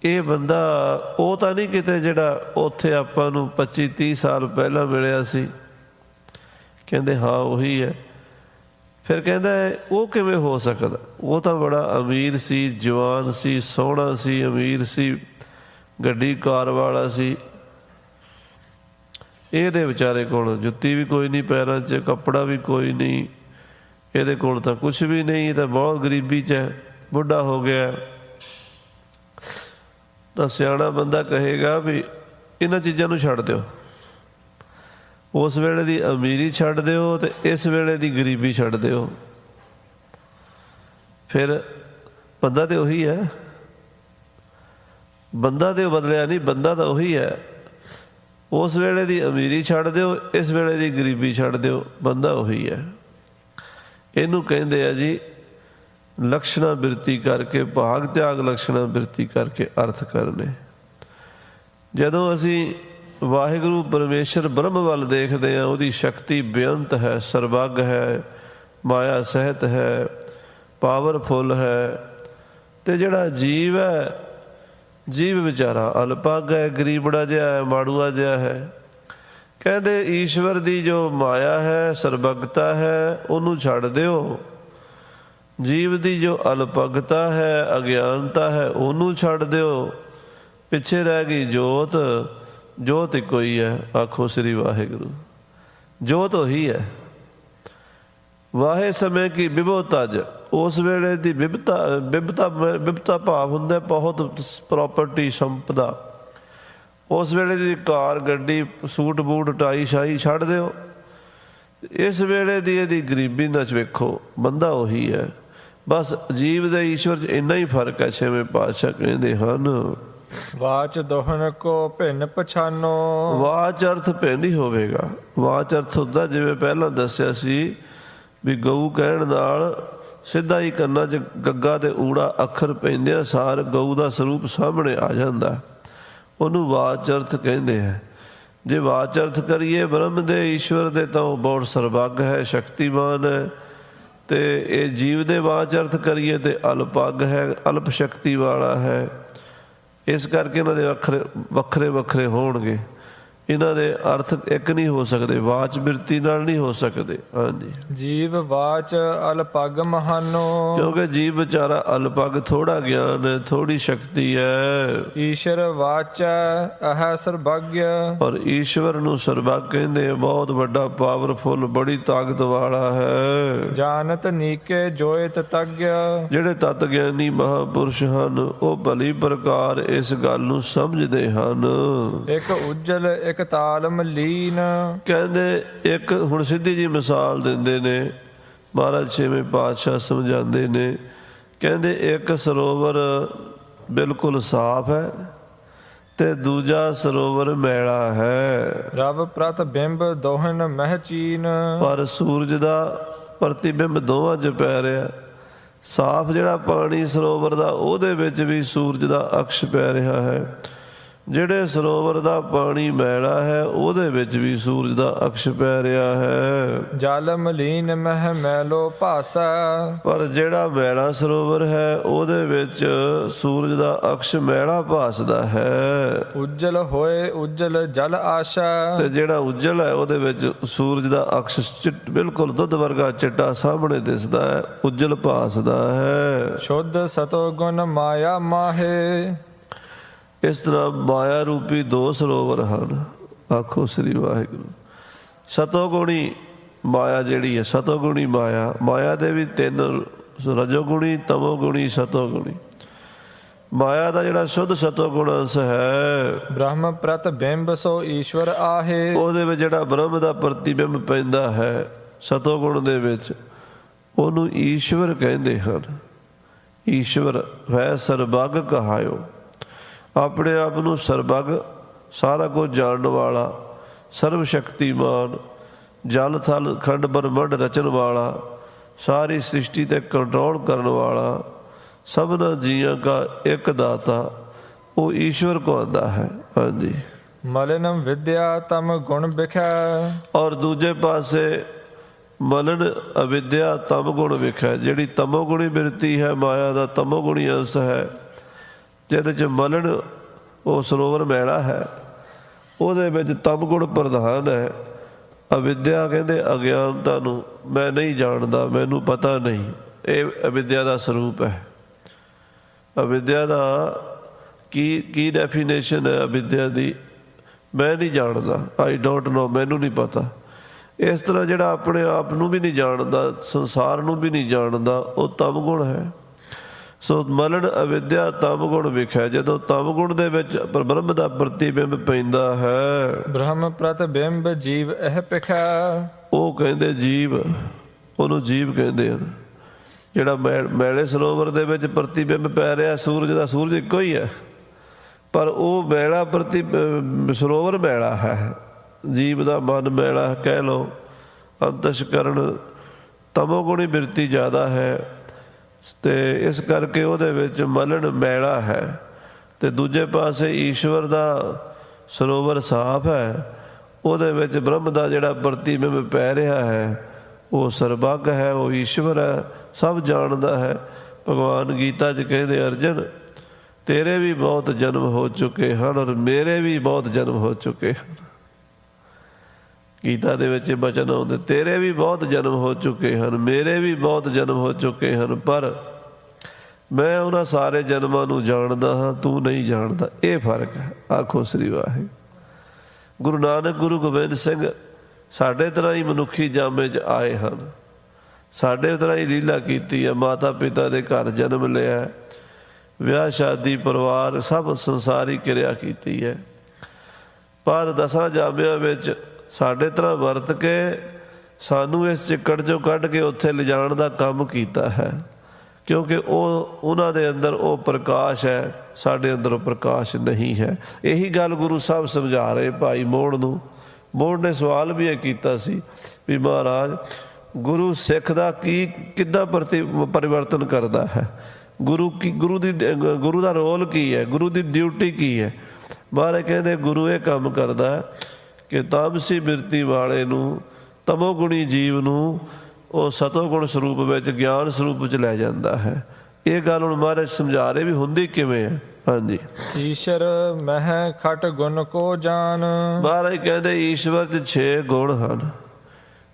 ਇਹ ਬੰਦਾ ਉਹ ਤਾਂ ਨਹੀਂ ਕਿਤੇ ਜਿਹੜਾ ਉੱਥੇ ਆਪਾਂ ਨੂੰ 25-30 ਸਾਲ ਪਹਿਲਾਂ ਮਿਲਿਆ ਸੀ? ਕਹਿੰਦੇ ਹਾਂ ਉਹੀ ਹੈ। ਫਿਰ ਕਹਿੰਦਾ ਉਹ ਕਿਵੇਂ ਹੋ ਸਕਦਾ? ਉਹ ਤਾਂ ਬੜਾ ਅਮੀਰ ਸੀ, ਜਵਾਨ ਸੀ, ਸੋਹਣਾ ਸੀ, ਅਮੀਰ ਸੀ, ਗੱਡੀ ਕਾਰ ਵਾਲਾ ਸੀ। ਇਹਦੇ ਵਿਚਾਰੇ ਕੋਲ ਜੁੱਤੀ ਵੀ ਕੋਈ ਨਹੀਂ ਪੈਰਾਂ 'ਚ, ਕੱਪੜਾ ਵੀ ਕੋਈ ਨਹੀਂ, ਇਹਦੇ ਕੋਲ ਤਾਂ ਕੁਛ ਵੀ ਨਹੀਂ, ਇਹ ਤਾਂ ਬਹੁਤ ਗਰੀਬੀ 'ਚ ਹੈ, ਬੁੱਢਾ ਹੋ ਗਿਆ। ਤਾਂ ਸਿਆਣਾ ਬੰਦਾ ਕਹੇਗਾ ਵੀ ਇਹਨਾਂ ਚੀਜ਼ਾਂ ਨੂੰ ਛੱਡ ਦਿਓ, ਉਸ ਵੇਲੇ ਦੀ ਅਮੀਰੀ ਛੱਡ ਦਿਓ ਤੇ ਇਸ ਵੇਲੇ ਦੀ ਗਰੀਬੀ ਛੱਡ ਦਿਓ। ਫਿਰ ਬੰਦਾ ਤੇ ਉਹੀ ਹੈ, ਬੰਦਾ ਤੇ ਬਦਲਿਆ ਨਹੀਂ, ਬੰਦਾ ਤਾਂ ਉਹੀ ਹੈ। ਉਸ ਵੇਲੇ ਦੀ ਅਮੀਰੀ ਛੱਡ ਦਿਓ, ਇਸ ਵੇਲੇ ਦੀ ਗਰੀਬੀ ਛੱਡ ਦਿਓ, ਬੰਦਾ ਉਹੀ ਹੈ। ਇਹਨੂੰ ਕਹਿੰਦੇ ਆ ਜੀ ਲਕਸ਼ਣਾ ਬਿਰਤੀ ਕਰਕੇ, ਭਾਗ ਤਿਆਗ ਲਕਸ਼ਣਾ ਬਿਰਤੀ ਕਰਕੇ ਅਰਥ ਕਰਨੇ। ਜਦੋਂ ਅਸੀਂ ਵਾਹਿਗੁਰੂ ਪਰਮੇਸ਼ਰ ਬ੍ਰਹਮ ਵੱਲ ਦੇਖਦੇ ਹਾਂ, ਉਹਦੀ ਸ਼ਕਤੀ ਬੇਅੰਤ ਹੈ, ਸਰਬੱਗ ਹੈ, ਮਾਇਆ ਸਹਿਤ ਹੈ, ਪਾਵਰਫੁੱਲ ਹੈ। ਤੇ ਜਿਹੜਾ ਜੀਵ ਹੈ, ਜੀਵ ਵਿਚਾਰਾ ਅਲਪੱਗ ਹੈ, ਗਰੀਬੜਾ ਜਿਹਾ ਹੈ, ਮਾੜੂਆ ਜਿਹਾ ਹੈ। ਕਹਿੰਦੇ ਈਸ਼ਵਰ ਦੀ ਜੋ ਮਾਇਆ ਹੈ, ਸਰਬੱਗਤਾ ਹੈ, ਉਹਨੂੰ ਛੱਡ ਦਿਓ। ਜੀਵ ਦੀ ਜੋ ਅਲਪੱਗਤਾ ਹੈ, ਅਗਿਆਨਤਾ ਹੈ, ਉਹਨੂੰ ਛੱਡ ਦਿਓ। ਪਿੱਛੇ ਰਹਿ ਗਈ ਜੋਤ। ਜੋਤ ਇੱਕੋ ਹੀ ਹੈ, ਆਖੋ ਸ੍ਰੀ ਵਾਹਿਗੁਰੂ। ਜੋਤ ਉਹੀ ਹੈ। ਵਾਹੇ ਸਮੇਂ ਕੀ ਵਿਭੋ ਤਜ, ਉਸ ਵੇਲੇ ਦੀ ਬਿਪਤਾ ਭਾਵ ਹੁੰਦਾ ਬਹੁਤ ਪ੍ਰੋਪਰਟੀ, ਸੰਪਦਾ। ਉਸ ਵੇਲੇ ਦੀ ਕਾਰ ਗੱਡੀ, ਸੂਟ ਬੂਟ, ਟਾਈ ਸ਼ਾਹੀ ਛੱਡ ਦਿਓ। ਇਸ ਵੇਲੇ ਦੀ ਇਹਦੀ ਗਰੀਬੀ ਨਾ ਵੇਖੋ, ਬੰਦਾ ਉਹੀ ਹੈ। ਬਸ ਜੀਵ ਦੇ ਈਸ਼ਵਰ 'ਚ ਇੰਨਾ ਹੀ ਫਰਕ ਹੈ। ਛੇਵੇਂ ਪਾਤਸ਼ਾਹ ਕਹਿੰਦੇ ਹਨ ਵਾਚ ਦੋਹਨ ਕੋ ਭਿੰਨ ਪਛਾਨੋ। ਵਾਚ ਅਰਥ ਭਿੰਨ ਹੀ ਹੋਵੇਗਾ। ਵਾਚ ਅਰਥ ਹੁੰਦਾ ਜਿਵੇਂ ਪਹਿਲਾਂ ਦੱਸਿਆ ਸੀ ਵੀ ਗਊ ਕਹਿਣ ਨਾਲ ਸਿੱਧਾ ਹੀ ਕੰਨਾਂ 'ਚ ਗੱਗਾ ਤੇ ਊੜਾ ਅੱਖਰ ਪੈਂਦਿਆਂ ਸਾਰ ਗਊ ਦਾ ਸਰੂਪ ਸਾਹਮਣੇ ਆ ਜਾਂਦਾ, ਉਹਨੂੰ ਵਾਚ ਅਰਥ ਕਹਿੰਦੇ ਹੈ। ਜੇ ਵਾਚ ਅਰਥ ਕਰੀਏ ਬ੍ਰਹਮ ਦੇ ਈਸ਼ਵਰ ਦੇ ਤਾਂ ਉਹ ਬਹੁਤ ਸਰਬੱਗ ਹੈ, ਸ਼ਕਤੀਮਾਨ ਹੈ। ਤੇ ਇਹ ਜੀਵ ਦੇ ਵਾਚ ਅਰਥ ਕਰੀਏ ਤੇ ਅਲਪੱਗ ਹੈ, ਅਲਪ ਸ਼ਕਤੀ ਵਾਲਾ ਹੈ। ਇਸ ਕਰਕੇ ਇਹਨਾਂ ਦੇ ਅੱਖਰ ਵੱਖਰੇ ਵੱਖਰੇ ਹੋਣਗੇ, ਇਹਨਾਂ ਦੇ ਅਰਥ ਇੱਕ ਨਹੀਂ ਹੋ ਸਕਦੇ, ਵਾਚ ਬਿਰਤੀ ਨਾਲ ਨਹੀਂ ਹੋ ਸਕਦੇ। ਹਾਂਜੀ, ਜੀਵ ਵਾਚ ਅਲਪੱਗ ਮਹਾਨੋ। ਕਿਉਂਕਿ ਜੀਵ ਵਿਚਾਰਾ ਅਲਪੱਗ, ਥੋੜਾ ਗਿਆਨ ਹੈ, ਥੋੜੀ ਸ਼ਕਤੀ ਹੈ। ਈਸ਼ਰ ਵਾਚ ਅਹ ਸਰਬੱਗ। ਔਰ ਈਸ਼ਵਰ ਨੂੰ ਸਰਬੱਗ ਕਹਿੰਦੇ, ਬਹੁਤ ਵੱਡਾ, ਪਾਵਰਫੁੱਲ, ਬੜੀ ਤਾਕਤ ਵਾਲਾ ਹੈ। ਜਾਨਤ ਨੀਕੇ ਜੋਇਤ ਤੱਗ। ਜਿਹੜੇ ਤਤ ਗਿਆਨੀ ਮਹਾਂਪੁਰਸ਼ ਹਨ ਉਹ ਭਲੀ ਪ੍ਰਕਾਰ ਇਸ ਗੱਲ ਨੂੰ ਸਮਝਦੇ ਹਨ। ਇੱਕ ਉਜਲ ਇੱਕ ਤਾਲਮ ਲੀਨ। ਕਹਿੰਦੇ ਇੱਕ ਹੁਣ ਸਿੱਧੀ ਜੀ ਮਿਸਾਲ ਦਿੰਦੇ ਨੇ ਮਹਾਰਾਜ, ਛੇਵੇਂ ਪਾਤਸ਼ਾਹ ਸਮਝਾਉਂਦੇ ਨੇ। ਕਹਿੰਦੇ ਇੱਕ ਸਰੋਵਰ ਬਿਲਕੁਲ ਸਾਫ਼ ਹੈ ਤੇ ਦੂਜਾ ਸਰੋਵਰ ਮੈਲਾ ਹੈ। ਰਬ ਪ੍ਰਤਿਬਿੰਬ ਦੋਹਨ ਮਹਿਚੀਨ। ਪਰ ਸੂਰਜ ਦਾ ਪ੍ਰਤੀਬਿੰਬ ਦੋਵਾਂ 'ਚ ਪੈ ਰਿਹਾ। ਸਾਫ਼ ਜਿਹੜਾ ਪਾਣੀ ਸਰੋਵਰ ਦਾ, ਉਹਦੇ ਵਿੱਚ ਵੀ ਸੂਰਜ ਦਾ ਅਕਸ਼ ਪੈ ਰਿਹਾ ਹੈ। ਜਿਹੜੇ ਸਰੋਵਰ ਦਾ ਪਾਣੀ ਮੈਲਾ ਹੈ, ਉਹਦੇ ਵਿੱਚ ਵੀ ਸੂਰਜ ਦਾ ਅਕਸ਼ ਪੈ ਰਿਹਾ ਹੈ। ਜਲ ਮਲੀਨ ਮਹਿ ਮੈਲੋ ਭਾਸਾ। ਪਰ ਜਿਹੜਾ ਮੈਲਾ ਸਰੋਵਰ ਹੈ, ਉਹਦੇ ਵਿੱਚ ਸੂਰਜ ਦਾ ਅਕਸ਼ ਮੈਲਾ ਭਾਸਦਾ ਹੈ। ਉਜਲ ਹੋਏ ਉਜਲ ਜਲ ਆਸ਼ਾ। ਤੇ ਜਿਹੜਾ ਉਜਲ ਹੈ, ਉਹਦੇ ਵਿੱਚ ਸੂਰਜ ਦਾ ਅਕਸ਼ ਬਿਲਕੁਲ ਦੁੱਧ ਵਰਗਾ ਚਿੱਟਾ ਸਾਹਮਣੇ ਦਿਸਦਾ ਹੈ, ਉਜਲ ਭਾਸਦਾ ਹੈ। ਸ਼ੁੱਧ ਸਤੋ ਗੁਣ ਮਾਇਆ ਮਾਹੇ। ਇਸ ਤਰ੍ਹਾਂ ਮਾਇਆ ਰੂਪੀ ਦੋ ਸਰੋਵਰ ਹਨ। ਆਖੋ ਸ੍ਰੀ ਵਾਹਿਗੁਰੂ। ਸਤੋਗੁਣੀ ਮਾਇਆ ਜਿਹੜੀ ਹੈ, ਸਤੋਗੁਣੀ ਮਾਇਆ, ਮਾਇਆ ਦੇ ਵੀ ਤਿੰਨ, ਰਜੋਗੁਣੀ, ਤਮੋਗੁਣੀ, ਸਤੋਗੁਣੀ। ਮਾਇਆ ਦਾ ਜਿਹੜਾ ਸ਼ੁੱਧ ਸਤੋਗੁਣ ਅੰਸ਼ ਹੈ, ਬ੍ਰਹਮ ਪ੍ਰਤਿਬਿੰਬ ਸੋ ਈਸ਼ਵਰ ਆਹੇ। ਉਹਦੇ ਵਿੱਚ ਜਿਹੜਾ ਬ੍ਰਹਮ ਦਾ ਪ੍ਰਤੀਬਿੰਬ ਪੈਂਦਾ ਹੈ ਸਤੋਗੁਣ ਦੇ ਵਿੱਚ, ਉਹਨੂੰ ਈਸ਼ਵਰ ਕਹਿੰਦੇ ਹਨ। ਈਸ਼ਵਰ ਹੈ ਸਰਬੱਗ ਕਹਾਇਓ। ਆਪਣੇ ਆਪ ਨੂੰ ਸਰਬੱਗ, ਸਾਰਾ ਕੁਝ ਜਾਣਨ ਵਾਲਾ, ਸਰਬ ਸ਼ਕਤੀਮਾਨ, ਜਲ ਥਲ ਖੰਡ ਬ੍ਰਹਮੰਡ ਰਚਣ ਵਾਲਾ, ਸਾਰੀ ਸ੍ਰਿਸ਼ਟੀ ਤੇ ਕੰਟਰੋਲ ਕਰਨ ਵਾਲਾ, ਸਭਨਾ ਜੀਆਂ ਕਾ ਇੱਕ ਦਾਤਾ, ਉਹ ਈਸ਼ਵਰ ਕੋ ਆਉਂਦਾ ਹੈ। ਹਾਂਜੀ। ਮਲਿਨਮ ਵਿਦਿਆ ਤਮ ਗੁਣ ਵਿਖੈ। ਔਰ ਦੂਜੇ ਪਾਸੇ ਮਲਨ ਅਵਿਦਿਆ ਤਮ ਗੁਣ ਵਿਖੈ, ਜਿਹੜੀ ਤਮੋਗੁਣੀ ਬਿਰਤੀ ਹੈ, ਮਾਇਆ ਦਾ ਤਮੋਗੁਣੀ ਅੰਸ਼ ਹੈ, ਜਿਹਦੇ 'ਚ ਮਲਨ ਉਹ ਸਰੋਵਰ ਮੈਲਾ ਹੈ, ਉਹਦੇ ਵਿੱਚ ਤਮ ਗੁਣ ਪ੍ਰਧਾਨ ਹੈ। ਅਵਿਦਿਆ ਕਹਿੰਦੇ ਅਗਿਆਨਤਾ ਨੂੰ, ਮੈਂ ਨਹੀਂ ਜਾਣਦਾ, ਮੈਨੂੰ ਪਤਾ ਨਹੀਂ, ਇਹ ਅਵਿਦਿਆ ਦਾ ਸਰੂਪ ਹੈ। ਅਵਿਦਿਆ ਦਾ ਕੀ ਡੈਫੀਨੇਸ਼ਨ ਹੈ ਅਵਿਦਿਆ ਦੀ? ਮੈਂ ਨਹੀਂ ਜਾਣਦਾ, ਆਈ ਡੋਂਟ ਨੋ, ਮੈਨੂੰ ਨਹੀਂ ਪਤਾ। ਇਸ ਤਰ੍ਹਾਂ ਜਿਹੜਾ ਆਪਣੇ ਆਪ ਨੂੰ ਵੀ ਨਹੀਂ ਜਾਣਦਾ, ਸੰਸਾਰ ਨੂੰ ਵੀ ਨਹੀਂ ਜਾਣਦਾ, ਉਹ ਤਮ ਗੁਣ ਹੈ। ਸੋ ਮਲਨ ਅਵਿਦਿਆ ਤਮ ਗੁਣ ਵਿਖੈ। ਜਦੋਂ ਤਮ ਗੁਣ ਦੇ ਵਿੱਚ ਬ੍ਰਹਮ ਦਾ ਪ੍ਰਤੀਬਿੰਬ ਪੈਂਦਾ ਹੈ, ਬ੍ਰਹਮ ਪ੍ਰਤਿਬਿੰਬ ਜੀਵ ਇਹ ਪਿਖੈ। ਉਹ ਕਹਿੰਦੇ ਜੀਵ, ਉਹਨੂੰ ਜੀਵ ਕਹਿੰਦੇ ਹਨ। ਜਿਹੜਾ ਮੈਲੇ ਸਰੋਵਰ ਦੇ ਵਿੱਚ ਪ੍ਰਤੀਬਿੰਬ ਪੈ ਰਿਹਾ ਸੂਰਜ ਦਾ, ਸੂਰਜ ਇੱਕੋ ਹੀ ਹੈ, ਪਰ ਉਹ ਮੈਲਾ ਸਰੋਵਰ ਮੈਲਾ ਹੈ। ਜੀਵ ਦਾ ਮਨ ਮੈਲਾ ਕਹਿ ਲਓ, ਅੰਤਸ਼ਕਰਨ ਤਮੋਗੁਣੀ ਬਿਰਤੀ ਜ਼ਿਆਦਾ ਹੈ, ਅਤੇ ਇਸ ਕਰਕੇ ਉਹਦੇ ਵਿੱਚ ਮਲਣ ਮੈਲਾ ਹੈ। ਅਤੇ ਦੂਜੇ ਪਾਸੇ ਈਸ਼ਵਰ ਦਾ ਸਰੋਵਰ ਸਾਫ ਹੈ, ਉਹਦੇ ਵਿੱਚ ਬ੍ਰਹਮ ਦਾ ਜਿਹੜਾ ਪ੍ਰਤੀਬਿੰਬ ਪੈ ਰਿਹਾ ਹੈ, ਉਹ ਸਰਬੱਗ ਹੈ, ਉਹ ਈਸ਼ਵਰ ਹੈ, ਸਭ ਜਾਣਦਾ ਹੈ। ਭਗਵਾਨ ਗੀਤਾ 'ਚ ਕਹਿੰਦੇ, ਅਰਜਨ ਤੇਰੇ ਵੀ ਬਹੁਤ ਜਨਮ ਹੋ ਚੁੱਕੇ ਹਨ ਔਰ ਮੇਰੇ ਵੀ ਬਹੁਤ ਜਨਮ ਹੋ ਚੁੱਕੇ ਹਨ। ਗੀਤਾ ਦੇ ਵਿੱਚ ਬਚਨ ਆਉਂਦੇ, ਤੇਰੇ ਵੀ ਬਹੁਤ ਜਨਮ ਹੋ ਚੁੱਕੇ ਹਨ, ਮੇਰੇ ਵੀ ਬਹੁਤ ਜਨਮ ਹੋ ਚੁੱਕੇ ਹਨ, ਪਰ ਮੈਂ ਉਹਨਾਂ ਸਾਰੇ ਜਨਮਾਂ ਨੂੰ ਜਾਣਦਾ ਹਾਂ, ਤੂੰ ਨਹੀਂ ਜਾਣਦਾ। ਇਹ ਫਰਕ ਹੈ। ਆਖੋ ਸ੍ਰੀ ਵਾਹਿਗੁਰੂ। ਗੁਰੂ ਨਾਨਕ ਗੁਰੂ ਗੋਬਿੰਦ ਸਿੰਘ ਸਾਡੇ ਤਰ੍ਹਾਂ ਹੀ ਮਨੁੱਖੀ ਜਾਮੇ 'ਚ ਆਏ ਹਨ, ਸਾਡੇ ਤਰ੍ਹਾਂ ਹੀ ਲੀਲਾ ਕੀਤੀ ਹੈ। ਮਾਤਾ ਪਿਤਾ ਦੇ ਘਰ ਜਨਮ ਲਿਆ, ਵਿਆਹ ਸ਼ਾਦੀ ਪਰਿਵਾਰ ਸਭ ਸੰਸਾਰੀ ਕਿਰਿਆ ਕੀਤੀ ਹੈ, ਪਰ ਦਸਾਂ ਜਾਮਿਆਂ ਵਿੱਚ ਸਾਡੇ ਤਰ੍ਹਾਂ ਵਰਤ ਕੇ ਸਾਨੂੰ ਇਸ ਚਿੱਕੜ 'ਚੋਂ ਕੱਢ ਕੇ ਉੱਥੇ ਲਿਜਾਣ ਦਾ ਕੰਮ ਕੀਤਾ ਹੈ, ਕਿਉਂਕਿ ਉਹਨਾਂ ਦੇ ਅੰਦਰ ਉਹ ਪ੍ਰਕਾਸ਼ ਹੈ, ਸਾਡੇ ਅੰਦਰ ਉਹ ਪ੍ਰਕਾਸ਼ ਨਹੀਂ ਹੈ। ਇਹੀ ਗੱਲ ਗੁਰੂ ਸਾਹਿਬ ਸਮਝਾ ਰਹੇ ਭਾਈ ਮੋਹਣ ਨੂੰ। ਮੋਹਣ ਨੇ ਸਵਾਲ ਵੀ ਇਹ ਕੀਤਾ ਸੀ ਵੀ ਮਹਾਰਾਜ, ਗੁਰੂ ਸਿੱਖ ਦਾ ਕਿੱਦਾਂ ਪਰਿਵਰਤਨ ਕਰਦਾ ਹੈ? ਗੁਰੂ ਦਾ ਰੋਲ ਕੀ ਹੈ? ਗੁਰੂ ਦੀ ਡਿਊਟੀ ਕੀ ਹੈ? ਮਹਾਰਾਜ ਕਹਿੰਦੇ ਗੁਰੂ ਇਹ ਕੰਮ ਕਰਦਾ ਹੈ ਕਿ ਤਾਮਸੀ ਬਿਰਤੀ ਵਾਲੇ ਨੂੰ, ਤਮੋਗੁਣੀ ਜੀਵ ਨੂੰ ਉਹ ਸਤੋਗੁਣ ਸਰੂਪ ਵਿੱਚ, ਗਿਆਨ ਸਰੂਪ ਵਿੱਚ ਲੈ ਜਾਂਦਾ ਹੈ। ਇਹ ਗੱਲ ਹੁਣ ਮਹਾਰਾਜ ਸਮਝਾ ਰਹੇ ਵੀ ਹੁੰਦੀ ਕਿਵੇਂ ਹੈ। ਹਾਂਜੀ। ਈਸ਼ਰ ਮਹਿ ਖਟ ਗੁਣ ਕੋ ਜਾਨ। ਮਹਾਰਾਜ ਕਹਿੰਦੇ ਈਸ਼ਵਰ 'ਚ 6 ਗੁਣ ਹਨ,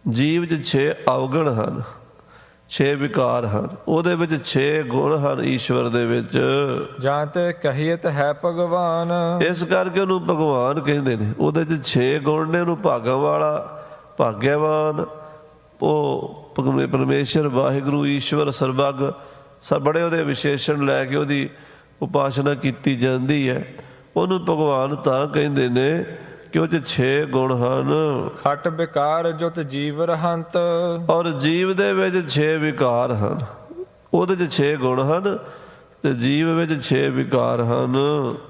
ਜੀਵ 'ਚ 6 ਅਵਗੁਣ ਹਨ, 6 ਵਿਕਾਰ ਹਨ। ਉਹਦੇ ਵਿੱਚ 6 ਗੁਣ ਹਨ ਈਸ਼ਵਰ ਦੇ ਵਿੱਚ। ਜਾਂ ਤੇ ਕਹੀਤ ਹੈ ਭਗਵਾਨ। ਇਸ ਕਰਕੇ ਉਹਨੂੰ ਭਗਵਾਨ ਕਹਿੰਦੇ ਨੇ। ਉਹਦੇ 'ਚ 6 ਗੁਣ ਨੇ। ਉਹਨੂੰ ਭਾਗਾਂ ਵਾਲਾ, ਭਾਗਿਆਵਾਨ, ਉਹ ਪਰਮੇਸ਼ਰ ਵਾਹਿਗੁਰੂ ਈਸ਼ਵਰ ਸਰਬੱਗ ਸਭ ਬੜੇ ਉਹਦੇ ਵਿਸ਼ੇਸ਼ਣ ਲੈ ਕੇ ਉਹਦੀ ਉਪਾਸਨਾ ਕੀਤੀ ਜਾਂਦੀ ਹੈ। ਉਹਨੂੰ ਭਗਵਾਨ ਤਾਂ ਕਹਿੰਦੇ ਨੇ ਕਿ ਉਹ 'ਚ 6 ਗੁਣ ਹਨ। ਖਟ ਵਿਕਾਰ ਜੁਤ ਜੀਵ ਰਹੰਤ। ਔਰ ਜੀਵ ਦੇ ਵਿੱਚ 6 ਵਿਕਾਰ ਹਨ। ਉਹਦੇ 'ਚ 6 ਗੁਣ ਹਨ ਤੇ ਜੀਵ ਵਿੱਚ 6 ਵਿਕਾਰ ਹਨ।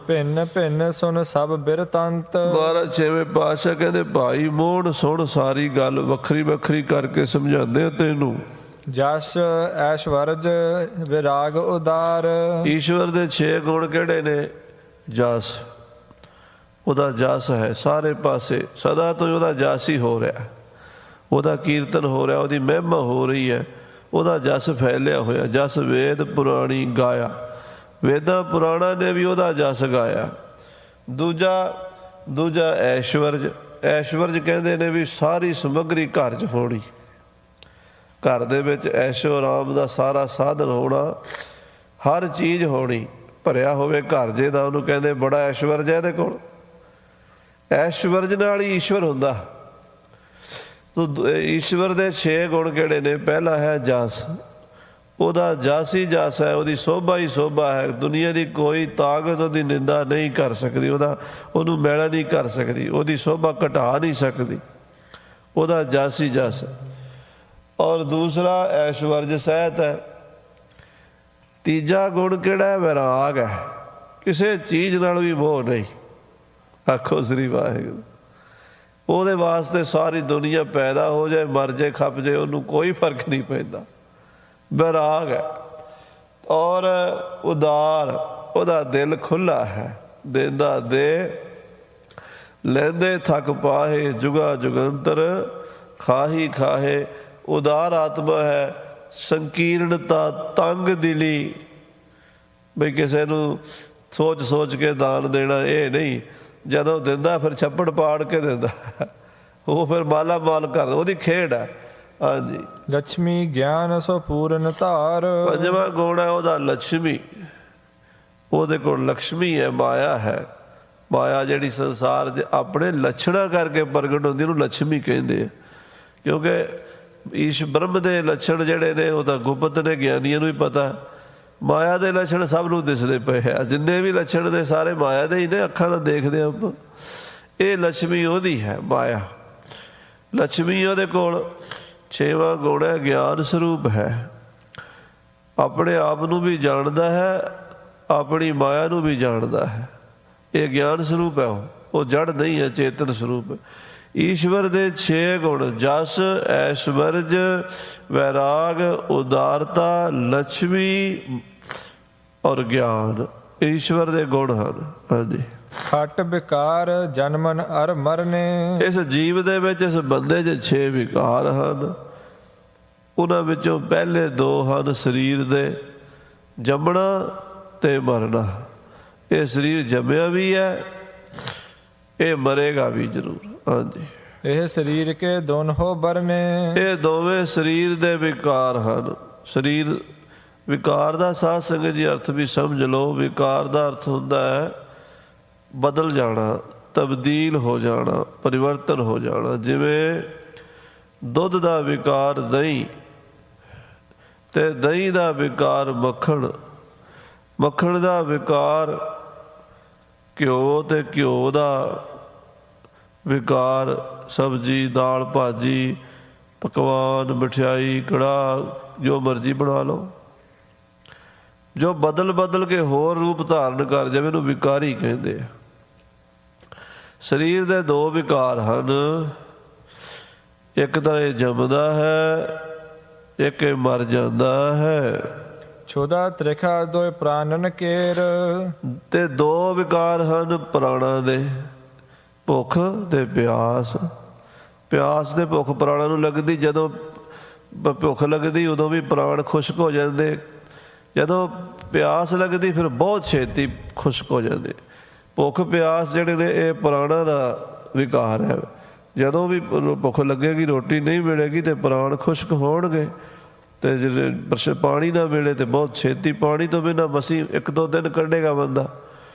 ਭਿੰਨ ਭਿੰਨ ਸੁਣ ਸਭ ਬਿਰਤੰਤ। ਮਹਾਰਾਜ ਛੇਵੇਂ ਪਾਤਸ਼ਾਹ ਕਹਿੰਦੇ ਭਾਈ ਮੋਹਣ ਸੁਣ, ਸਾਰੀ ਗੱਲ ਵੱਖਰੀ ਵੱਖਰੀ ਕਰਕੇ ਸਮਝਾਉਂਦੇ ਆ ਤੈਨੂੰ। ਜਸ ਐਸ਼ਵਰਜ ਵਿਰਾਗ ਉਦਾਰ। ਈਸ਼ਵਰ ਦੇ 6 ਗੁਣ ਕਿਹੜੇ ਨੇ? ਜਸ, ਉਹਦਾ ਜਸ ਹੈ ਸਾਰੇ ਪਾਸੇ, ਸਦਾ ਤੋਂ ਉਹਦਾ ਜਸ ਹੀ ਹੋ ਰਿਹਾ, ਉਹਦਾ ਕੀਰਤਨ ਹੋ ਰਿਹਾ, ਉਹਦੀ ਮਹਿਮਾ ਹੋ ਰਹੀ ਹੈ, ਉਹਦਾ ਜਸ ਫੈਲਿਆ ਹੋਇਆ। ਜਸ ਵੇਦ ਪੁਰਾਣੀ ਗਾਇਆ, ਵੇਦਾਂ ਪੁਰਾਣਾ ਨੇ ਵੀ ਉਹਦਾ ਜਸ ਗਾਇਆ। ਦੂਜਾ ਐਸ਼ਵਰਜ। ਐਸ਼ਵਰਜ ਕਹਿੰਦੇ ਨੇ ਵੀ ਸਾਰੀ ਸਮੱਗਰੀ ਘਰ 'ਚ ਹੋਣੀ, ਘਰ ਦੇ ਵਿੱਚ ਐਸ਼ੋ ਆਰਾਮ ਦਾ ਸਾਰਾ ਸਾਧਨ ਹੋਣਾ, ਹਰ ਚੀਜ਼ ਹੋਣੀ, ਭਰਿਆ ਹੋਵੇ ਘਰ ਜੇ ਦਾ, ਉਹਨੂੰ ਕਹਿੰਦੇ ਬੜਾ ਐਸ਼ਵਰਜ ਹੈ ਇਹਦੇ ਕੋਲ। ਐਸ਼ਵਰਜ ਨਾਲ ਹੀ ਈਸ਼ਵਰ ਹੁੰਦਾ। ਈਸ਼ਵਰ ਦੇ 6 ਗੁਣ ਕਿਹੜੇ ਨੇ? ਪਹਿਲਾ ਹੈ ਜਸ। ਉਹਦਾ ਜਸ ਹੀ ਜਸ ਹੈ, ਉਹਦੀ ਸੋਭਾ ਹੀ ਸੋਭਾ ਹੈ। ਦੁਨੀਆ ਦੀ ਕੋਈ ਤਾਕਤ ਉਹਦੀ ਨਿੰਦਾ ਨਹੀਂ ਕਰ ਸਕਦੀ, ਉਹਨੂੰ ਮੈਲਾ ਨਹੀਂ ਕਰ ਸਕਦੀ, ਉਹਦੀ ਸੋਭਾ ਘਟਾ ਨਹੀਂ ਸਕਦੀ। ਉਹਦਾ ਜਸ ਹੀ ਜਸ। ਔਰ ਦੂਸਰਾ ਐਸ਼ਵਰਜ ਸਹਿਤ ਹੈ। ਤੀਜਾ ਗੁਣ ਕਿਹੜਾ ਹੈ? ਵਿਰਾਗ ਹੈ। ਕਿਸੇ ਚੀਜ਼ ਨਾਲ ਵੀ ਮੋਹ ਨਹੀਂ। ਆਖੋ ਸ੍ਰੀ ਵਾਹਿਗੁਰੂ। ਉਹਦੇ ਵਾਸਤੇ ਸਾਰੀ ਦੁਨੀਆ ਪੈਦਾ ਹੋ ਜਾਏ, ਮਰ ਜਾਏ, ਖੱਪ ਜਾਏ, ਉਹਨੂੰ ਕੋਈ ਫਰਕ ਨਹੀਂ ਪੈਂਦਾ। ਬੈਰਾਗ ਹੈ ਔਰ ਉਦਾਰ, ਉਹਦਾ ਦਿਲ ਖੁੱਲ੍ਹਾ ਹੈ। ਦੇਂਦਾ ਦੇ ਲੈਂਦੇ ਥੱਕ ਪਾਹੇ, ਜੁਗਾ ਜੁਗੰਤਰ ਖਾਹੀ ਖਾਹੇ। ਉਦਾਰ ਆਤਮਾ ਹੈ, ਸੰਕੀਰਣਤਾ, ਤੰਗ ਦਿਲੀ, ਬਈ ਕਿਸੇ ਨੂੰ ਸੋਚ ਸੋਚ ਕੇ ਦਾਨ ਦੇਣਾ ਇਹ ਨਹੀਂ। ਜਦੋਂ ਦਿੰਦਾ ਫਿਰ ਛੱਪੜ ਪਾੜ ਕੇ ਦਿੰਦਾ, ਉਹ ਫਿਰ ਮਾਲਾ ਮਾਲ ਕਰਦਾ, ਉਹਦੀ ਖੇਡ ਹੈ। ਹਾਂਜੀ, ਲక్ష్ਮੀ ਗਿਆਨ ਸੋ ਪੂਰਨ ਧਾਰ। ਪੰਜਵਾਂ ਗੁਣ ਹੈ ਉਹਦਾ ਲక్ష్ਮੀ। ਉਹਦੇ ਕੋਲ ਲక్ష్ਮੀ ਹੈ, ਮਾਇਆ ਹੈ। ਮਾਇਆ ਜਿਹੜੀ ਸੰਸਾਰ 'ਚ ਆਪਣੇ ਲੱਛਣਾਂ ਕਰਕੇ ਪ੍ਰਗਟ ਹੁੰਦੀ, ਉਹਨੂੰ ਲక్ష్ਮੀ ਕਹਿੰਦੇ ਆ। ਕਿਉਂਕਿ ਈਸ਼ ਬ੍ਰਹਮ ਦੇ ਲੱਛਣ ਜਿਹੜੇ ਨੇ ਉਹ ਤਾਂ ਗੁਪਤ ਨੇ, ਗਿਆਨੀਆਂ ਨੂੰ ਵੀ ਪਤਾ। ਮਾਇਆ ਦੇ ਲੱਛਣ ਸਭ ਨੂੰ ਦਿਸਦੇ ਪਏ ਆ, ਜਿੰਨੇ ਵੀ ਲੱਛਣ ਨੇ ਸਾਰੇ ਮਾਇਆ ਦੇ ਹੀ ਨੇ, ਅੱਖਾਂ ਨਾਲ ਦੇਖਦੇ ਆਪਾਂ। ਇਹ ਲక్ష్ਮੀ ਉਹਦੀ ਹੈ, ਮਾਇਆ। ਲక్ష్ਮੀ ਉਹਦੇ ਕੋਲ। ਛੇਵਾਂ ਗੁਣ ਹੈ ਗਿਆਨ ਸਰੂਪ ਹੈ। ਆਪਣੇ ਆਪ ਨੂੰ ਵੀ ਜਾਣਦਾ ਹੈ, ਆਪਣੀ ਮਾਇਆ ਨੂੰ ਵੀ ਜਾਣਦਾ ਹੈ। ਇਹ ਗਿਆਨ ਸਰੂਪ ਹੈ, ਉਹ ਜੜ ਨਹੀਂ ਹੈ, ਚੇਤਨ ਸਰੂਪ ਹੈ। ਈਸ਼ਵਰ ਦੇ 6 ਗੁਣ ਜਸ, ਐਸ਼ਵਰਜ, ਵੈਰਾਗ, ਉਦਾਰਤਾ, ਲక్ష్ਮੀ ਔਰ ਗਿਆਨ, ਈਸ਼ਵਰ ਦੇ ਗੁਣ ਹਨ। ਹਾਂਜੀ, ਖਟ ਵਿਕਾਰ ਜਨਮਨ ਅਰ ਮਰਨੇ। ਇਸ ਜੀਵ ਦੇ ਵਿੱਚ, ਇਸ ਬੰਦੇ 'ਚ 6 ਵਿਕਾਰ ਹਨ। ਉਹਨਾਂ ਵਿੱਚੋਂ ਪਹਿਲੇ 2 ਹਨ ਸਰੀਰ ਦੇ, ਜੰਮਣਾ ਤੇ ਮਰਨਾ। ਇਹ ਸਰੀਰ ਜੰਮਿਆ ਵੀ ਹੈ, ਇਹ ਮਰੇਗਾ ਵੀ ਜ਼ਰੂਰ। ਹਾਂਜੀ, ਇਹ ਸਰੀਰ ਕੇ ਦੋਨੋਂ ਬਰਨੇ। ਇਹ ਦੋਵੇਂ ਸਰੀਰ ਦੇ ਵਿਕਾਰ ਹਨ। ਸਰੀਰ ਵਿਕਾਰ ਦਾ ਸਾਧ ਸੰਗਤ ਜੀ ਅਰਥ ਵੀ ਸਮਝ ਲਓ। ਵਿਕਾਰ ਦਾ ਅਰਥ ਹੁੰਦਾ ਹੈ ਬਦਲ ਜਾਣਾ, ਤਬਦੀਲ ਹੋ ਜਾਣਾ, ਪਰਿਵਰਤਨ ਹੋ ਜਾਣਾ। ਜਿਵੇਂ ਦੁੱਧ ਦਾ ਵਿਕਾਰ ਦਹੀਂ, ਤੇ ਦਹੀਂ ਦਾ ਵਿਕਾਰ ਮੱਖਣ, ਮੱਖਣ ਦਾ ਵਿਕਾਰ ਘਿਓ, ਤੇ ਘਿਓ ਦਾ ਵਿਕਾਰ ਸਬਜ਼ੀ, ਦਾਲ, ਭਾਜੀ, ਪਕਵਾਨ, ਮਠਿਆਈ, ਕੜਾਹ, ਜੋ ਮਰਜ਼ੀ ਬਣਾ ਲਓ। ਜੋ ਬਦਲ ਬਦਲ ਕੇ ਹੋਰ ਰੂਪ ਧਾਰਨ ਕਰ ਜਾਵੇ ਇਹਨੂੰ ਵਿਕਾਰੀ ਕਹਿੰਦੇ ਆ। ਸਰੀਰ ਦੇ 2 ਵਿਕਾਰ ਹਨ, ਇੱਕ ਤਾਂ ਇਹ ਜੰਮਦਾ ਹੈ, ਇੱਕ ਇਹ ਮਰ ਜਾਂਦਾ ਹੈ। ਛੋਦਾ ਤ੍ਰਿਖਾ ਦੋਇ ਪ੍ਰਾਨਨ ਕੇਰ। ਤੇ 2 ਵਿਕਾਰ ਹਨ ਪ੍ਰਾਣਾਂ ਦੇ, ਭੁੱਖ ਤੇ ਪਿਆਸ। ਪਿਆਸ ਤੇ ਭੁੱਖ ਪ੍ਰਾਣਾਂ ਨੂੰ ਲੱਗਦੀ। ਜਦੋਂ ਭੁੱਖ ਲੱਗਦੀ ਉਦੋਂ ਵੀ ਪ੍ਰਾਣ ਖੁਸ਼ਕ ਹੋ ਜਾਂਦੇ, ਜਦੋਂ ਪਿਆਸ ਲੱਗਦੀ ਫਿਰ ਬਹੁਤ ਛੇਤੀ ਖੁਸ਼ਕ ਹੋ ਜਾਂਦੇ। ਭੁੱਖ ਪਿਆਸ ਜਿਹੜੇ ਨੇ ਇਹ ਪ੍ਰਾਣਾਂ ਦਾ ਵਿਕਾਰ ਹੈ। ਜਦੋਂ ਵੀ ਭੁੱਖ ਲੱਗੇਗੀ, ਰੋਟੀ ਨਹੀਂ ਮਿਲੇਗੀ ਤੇ ਪ੍ਰਾਣ ਖੁਸ਼ਕ ਹੋਣਗੇ। ਤੇ ਜੇ ਪਾਣੀ ਨਾ ਮਿਲੇ ਤੇ ਬਹੁਤ ਛੇਤੀ, ਪਾਣੀ ਤੋਂ ਬਿਨਾਂ ਮਸੀਂ 1-2 ਦਿਨ ਕੱਢੇਗਾ ਬੰਦਾ,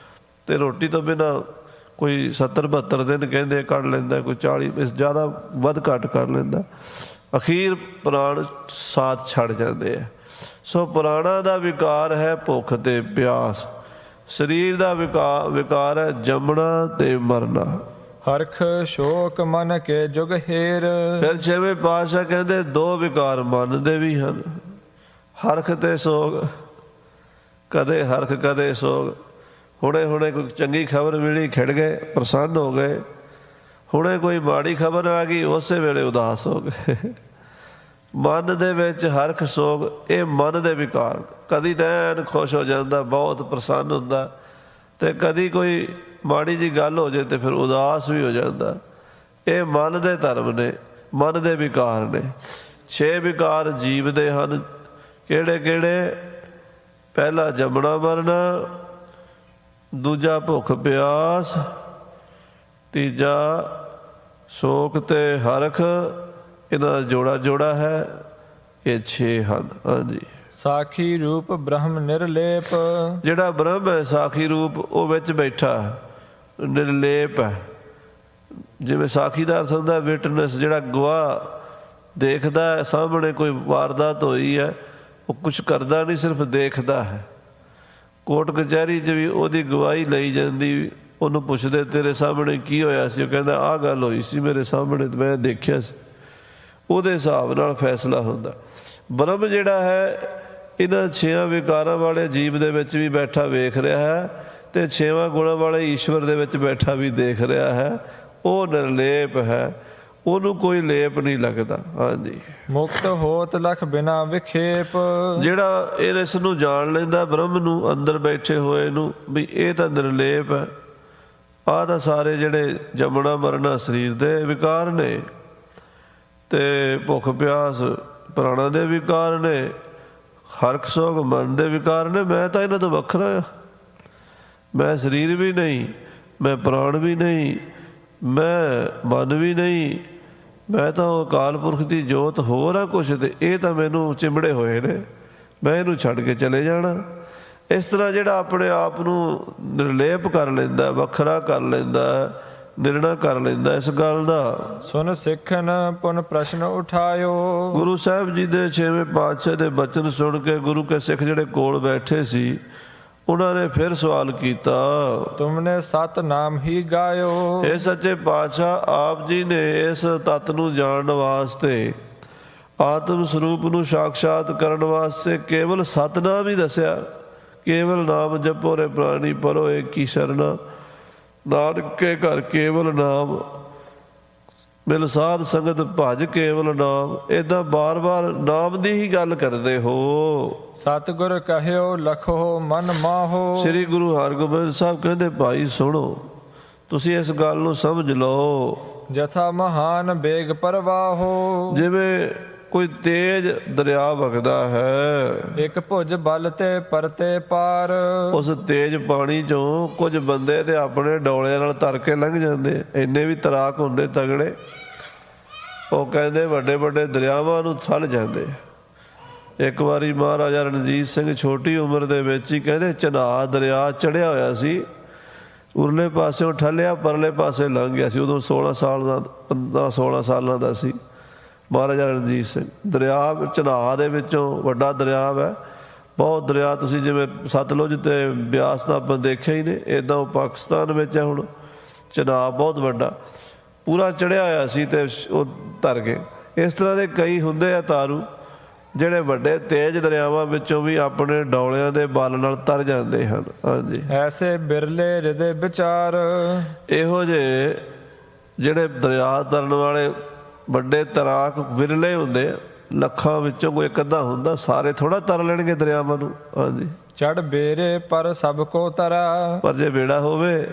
ਤੇ ਰੋਟੀ ਤੋਂ ਬਿਨਾਂ ਕੋਈ 70-72 ਦਿਨ ਕਹਿੰਦੇ ਕੱਢ ਲੈਂਦਾ, ਕੋਈ 40, ਜ਼ਿਆਦਾ ਵੱਧ ਘੱਟ ਕਰ ਲੈਂਦਾ। ਅਖੀਰ ਪ੍ਰਾਣ ਸਾਥ ਛੱਡ ਜਾਂਦੇ ਆ। ਸੋ ਪ੍ਰਾਣਾਂ ਦਾ ਵਿਕਾਰ ਹੈ ਭੁੱਖ ਤੇ ਪਿਆਸ। ਸਰੀਰ ਦਾ ਵਿਕਾਰ ਹੈ ਜੰਮਣਾ ਤੇ ਮਰਨਾ। ਹਰਖ ਸ਼ੋਕ ਮਨ ਕੇ ਜੁਗ ਹੇਰ। ਫਿਰ 6ਵੇਂ ਪਾਤਸ਼ਾਹ ਕਹਿੰਦੇ 2 ਵਿਕਾਰ ਮਨ ਦੇ ਵੀ ਹਨ, ਹਰਖ ਤੇ ਸੋਗ। ਕਦੇ ਹਰਖ ਕਦੇ ਸੋਗ। ਹੁਣੇ ਹੁਣੇ ਕੋਈ ਚੰਗੀ ਖਬਰ ਮਿਲੀ, ਖਿੜ ਗਏ, ਪ੍ਰਸੰਨ ਹੋ ਗਏ। ਹੁਣੇ ਕੋਈ ਮਾੜੀ ਖਬਰ ਆ ਗਈ, ਉਸੇ ਵੇਲੇ ਉਦਾਸ ਹੋ ਗਏ। ਮਨ ਦੇ ਵਿੱਚ ਹਰਖ ਸੋਗ, ਇਹ ਮਨ ਦੇ ਵਿਕਾਰ। ਕਦੀ ਤਾਂ ਐਨ ਖੁਸ਼ ਹੋ ਜਾਂਦਾ, ਬਹੁਤ ਪ੍ਰਸੰਨ ਹੁੰਦਾ, ਤੇ ਕਦੀ ਕੋਈ ਮਾੜੀ ਜਿਹੀ ਗੱਲ ਹੋ ਜਾਏ ਤੇ ਫਿਰ ਉਦਾਸ ਵੀ ਹੋ ਜਾਂਦਾ। ਇਹ ਮਨ ਦੇ ਧਰਮ ਨੇ, ਮਨ ਦੇ ਵਿਕਾਰ ਨੇ। 6 ਵਿਕਾਰ ਜੀਵ ਦੇ ਹਨ। ਕਿਹੜੇ ਕਿਹੜੇ? ਪਹਿਲਾ ਜੰਮਣਾ ਮਰਨਾ, ਦੂਜਾ ਭੁੱਖ ਪਿਆਸ, ਤੀਜਾ ਸ਼ੋਕ ਤੇ ਹਰਖ। ਇਹਨਾਂ ਦਾ ਜੋੜਾ ਹੈ। ਇਹ 6 ਹਨ। ਹਾਂਜੀ, ਸਾਖੀ ਰੂਪ ਬ੍ਰਹਮ ਨਿਰਲੇਪ। ਜਿਹੜਾ ਬ੍ਰਹਮ ਹੈ ਸਾਖੀ ਰੂਪ, ਉਹ ਵਿੱਚ ਬੈਠਾ ਨਿਰਲੇਪ ਹੈ। ਜਿਵੇਂ ਸਾਖੀ ਦਾ ਅਰਥ ਹੁੰਦਾ ਵਿਟਨੈਸ, ਜਿਹੜਾ ਗਵਾਹ ਦੇਖਦਾ ਸਾਹਮਣੇ ਕੋਈ ਵਾਰਦਾਤ ਹੋਈ ਹੈ, ਉਹ ਕੁਛ ਕਰਦਾ ਨਹੀਂ, ਸਿਰਫ ਦੇਖਦਾ ਹੈ। ਕੋਰਟ ਕਚਹਿਰੀ 'ਚ ਵੀ ਉਹਦੀ ਗਵਾਹੀ ਲਈ ਜਾਂਦੀ। ਉਹਨੂੰ ਪੁੱਛਦੇ ਤੇਰੇ ਸਾਹਮਣੇ ਕੀ ਹੋਇਆ ਸੀ? ਉਹ ਕਹਿੰਦਾ ਆਹ ਗੱਲ ਹੋਈ ਸੀ ਮੇਰੇ ਸਾਹਮਣੇ, ਤੇ ਮੈਂ ਦੇਖਿਆ ਸੀ। ਉਹਦੇ ਹਿਸਾਬ ਨਾਲ ਫੈਸਲਾ ਹੁੰਦਾ। ਬ੍ਰਹਮ ਜਿਹੜਾ ਹੈ ਇਹਨਾਂ 6 ਵਿਕਾਰਾਂ ਵਾਲੇ ਜੀਵ ਦੇ ਵਿੱਚ ਵੀ ਬੈਠਾ ਵੇਖ ਰਿਹਾ ਹੈ, ਤੇ 6 ਗੁਣਾਂ ਵਾਲੇ ਈਸ਼ਵਰ ਦੇ ਵਿੱਚ ਬੈਠਾ ਵੀ ਦੇਖ ਰਿਹਾ ਹੈ। ਉਹ ਨਿਰਲੇਪ ਹੈ, ਉਹਨੂੰ ਕੋਈ ਲੇਪ ਨਹੀਂ ਲੱਗਦਾ। ਹਾਂਜੀ, ਮੁਕਤ ਹੋਤ ਲਖ ਬਿਨਾ ਵਿਖੇਪ। ਜਿਹੜਾ ਇਸ ਨੂੰ ਜਾਣ ਲੈਂਦਾ ਬ੍ਰਹਮ ਨੂੰ, ਅੰਦਰ ਬੈਠੇ ਹੋਏ ਨੂੰ, ਵੀ ਇਹ ਤਾਂ ਨਿਰਲੇਪ ਹੈ, ਆਹ ਤਾਂ ਸਾਰੇ ਜਿਹੜੇ ਜੰਮਣਾ ਮਰਨਾ ਸਰੀਰ ਦੇ ਵਿਕਾਰ ਨੇ, ਤੇ ਭੁੱਖ ਪਿਆਸ ਪ੍ਰਾਣਾਂ ਦੇ ਵਿਕਾਰ ਨੇ, ਹਰਖ ਸੋਗ ਮਨ ਦੇ ਵਿਕਾਰ ਨੇ, ਮੈਂ ਤਾਂ ਇਹਨਾਂ ਤੋਂ ਵੱਖਰਾ ਆ। ਮੈਂ ਸਰੀਰ ਵੀ ਨਹੀਂ, ਮੈਂ ਪ੍ਰਾਣ ਵੀ ਨਹੀਂ, ਮੈਂ ਮਨ ਵੀ ਨਹੀਂ, ਮੈਂ ਤਾਂ ਉਹ ਅਕਾਲ ਪੁਰਖ ਦੀ ਜੋਤ ਹੋਰ ਆ ਕੁਛ, ਤੇ ਇਹ ਤਾਂ ਮੈਨੂੰ ਚਿਮੜੇ ਹੋਏ ਨੇ, ਮੈਂ ਇਹਨੂੰ ਛੱਡ ਕੇ ਚਲੇ ਜਾਣਾ। ਇਸ ਤਰ੍ਹਾਂ ਜਿਹੜਾ ਆਪਣੇ ਆਪ ਨੂੰ ਨਿਰਲੇਪ ਕਰ ਲੈਂਦਾ, ਵੱਖਰਾ ਕਰ ਲੈਂਦਾ, ਨਿਰਣਾ ਕਰ ਲੈਂਦਾ ਇਸ ਗੱਲ ਦਾ। ਸੁਨ ਸਿੱਖਨ ਪੁਨ ਪ੍ਰਸ਼ਨ ਉਠਾਇਓ। ਗੁਰੂ ਸਾਹਿਬ ਜੀ ਦੇ 6ਵੇਂ ਪਾਤਸ਼ਾਹ ਦੇ ਬਚਨ ਸੁਣ ਕੇ ਗੁਰੂ ਕੇ ਸਿੱਖ ਜਿਹੜੇ ਕੋਲ ਬੈਠੇ ਸੀ, ਉਹਨਾਂ ਨੇ ਫਿਰ ਸਵਾਲ ਕੀਤਾ, ਤੁਮਨੇ ਸਤ ਨਾਮ ਹੀ ਗਾਇਓ। ਇਹ ਸੱਚੇ ਪਾਤਸ਼ਾਹ, ਆਪ ਜੀ ਨੇ ਇਸ ਤੱਤ ਨੂੰ ਜਾਣਨ ਵਾਸਤੇ, ਆਤਮ ਸਰੂਪ ਨੂੰ ਸਾਖਸ਼ਾਤ ਕਰਨ ਵਾਸਤੇ ਕੇਵਲ ਸਤਨਾਮ ਹੀ ਦੱਸਿਆ। ਕੇਵਲ ਨਾਮ ਜਪੋ ਰੇ ਪ੍ਰਾਣੀ ਪਰੋ ਏਕੀ ਸ਼ਰਨਾ, ਨਾਨਕ ਕੇ ਘਰ ਕੇਵਲ ਨਾਮ, ਮਿਲ ਸਾਧ ਸੰਗਤ ਭਜ ਕੇਵਲ ਨਾਮ। ਏਦਾਂ ਬਾਰ-ਬਾਰ ਨਾਮ ਦੀ ਹੀ ਗੱਲ ਕਰਦੇ ਹੋ। ਸਤਿਗੁਰ ਕਹਿਓ ਲਖੋ ਮਨ ਮਾਹੋ। ਸ੍ਰੀ ਗੁਰੂ ਹਰਗੋਬਿੰਦ ਸਾਹਿਬ ਕਹਿੰਦੇ, ਭਾਈ ਸੁਣੋ, ਤੁਸੀਂ ਇਸ ਗੱਲ ਨੂੰ ਸਮਝ ਲਓ। ਜਥਾ ਮਹਾਨ ਬੇਗ ਪਰਵਾਹੋ। ਜਿਵੇਂ ਕੋਈ ਤੇਜ਼ ਦਰਿਆ ਵਗਦਾ ਹੈ, ਇੱਕ ਭੁਜ ਬਲ ਤੇ ਪਰਤੇ ਪਾਰ। ਉਸ ਤੇਜ਼ ਪਾਣੀ ਚੋਂ ਕੁਝ ਬੰਦੇ ਤੇ ਆਪਣੇ ਡੋਲਿਆਂ ਨਾਲ ਤਰ ਕੇ ਲੰਘ ਜਾਂਦੇ, ਇੰਨੇ ਵੀ ਤਰਾਕ ਹੁੰਦੇ ਤਗੜੇ। ਉਹ ਕਹਿੰਦੇ ਵੱਡੇ ਵੱਡੇ ਦਰਿਆਵਾਂ ਨੂੰ ਛੱਲ ਜਾਂਦੇ। ਇੱਕ ਵਾਰੀ ਮਹਾਰਾਜਾ ਰਣਜੀਤ ਸਿੰਘ ਛੋਟੀ ਉਮਰ ਦੇ ਵਿੱਚ ਹੀ ਕਹਿੰਦੇ ਚਨਾਹ ਦਰਿਆ ਚੜ੍ਹਿਆ ਹੋਇਆ ਸੀ, ਉਰਲੇ ਪਾਸਿਓਂ ਠੱਲਿਆ, ਪਰਲੇ ਪਾਸੇ ਲੰਘ ਗਿਆ ਸੀ। ਉਦੋਂ 16 ਸਾਲ ਦਾ, 15-16 ਸਾਲਾਂ ਦਾ ਸੀ ਮਹਾਰਾਜਾ ਰਣਜੀਤ ਸਿੰਘ। ਦਰਿਆ ਚਨਾਹ ਦੇ ਵਿੱਚੋਂ ਵੱਡਾ ਦਰਿਆ ਹੈ, ਬਹੁਤ ਦਰਿਆ। ਤੁਸੀਂ ਜਿਵੇਂ ਸਤਲੁਜ ਤੇ ਬਿਆਸ ਦਾ ਆਪਾਂ ਦੇਖਿਆ ਹੀ ਨੇ, ਇੱਦਾਂ ਉਹ ਪਾਕਿਸਤਾਨ ਵਿੱਚ ਹੈ। ਹੁਣ ਚਨਾਹ ਬਹੁਤ ਵੱਡਾ ਪੂਰਾ ਚੜ੍ਹਿਆ ਹੋਇਆ ਸੀ ਤੇ ਉਹ ਤਰ ਗਏ। ਇਸ ਤਰ੍ਹਾਂ ਦੇ ਕਈ ਹੁੰਦੇ ਆ ਤਾਰੂ, ਜਿਹੜੇ ਵੱਡੇ ਤੇਜ਼ ਦਰਿਆਵਾਂ ਵਿੱਚੋਂ ਵੀ ਆਪਣੇ ਡੌਲਿਆਂ ਦੇ ਬਲ ਨਾਲ ਤਰ ਜਾਂਦੇ ਹਨ। ਹਾਂਜੀ, ਐਸੇ ਬਿਰਲੇ ਹਿਰਦੇ ਵਿਚਾਰ। ਇਹੋ ਜਿਹੇ ਜਿਹੜੇ ਦਰਿਆ ਤਰਨ ਵਾਲੇ ਵੱਡੇ ਤੈਰਾਕ ਵਿਰਲੇ ਹੁੰਦੇ ਆ, ਲੱਖਾਂ ਵਿੱਚੋਂ ਕੋਈ ਇੱਕ ਅੱਧਾ ਹੁੰਦਾ, ਸਾਰੇ ਥੋੜਾ ਤਰ ਲੈਣਗੇ ਦਰਿਆਵਾਂ ਨੂੰ। ਹਾਂਜੀ, ਚੜ ਬੇਰੇ ਪਰ ਸਭ ਕੋ ਤਰਾ। ਪਰ ਜੇ ਬੇੜਾ ਹੋਵੇ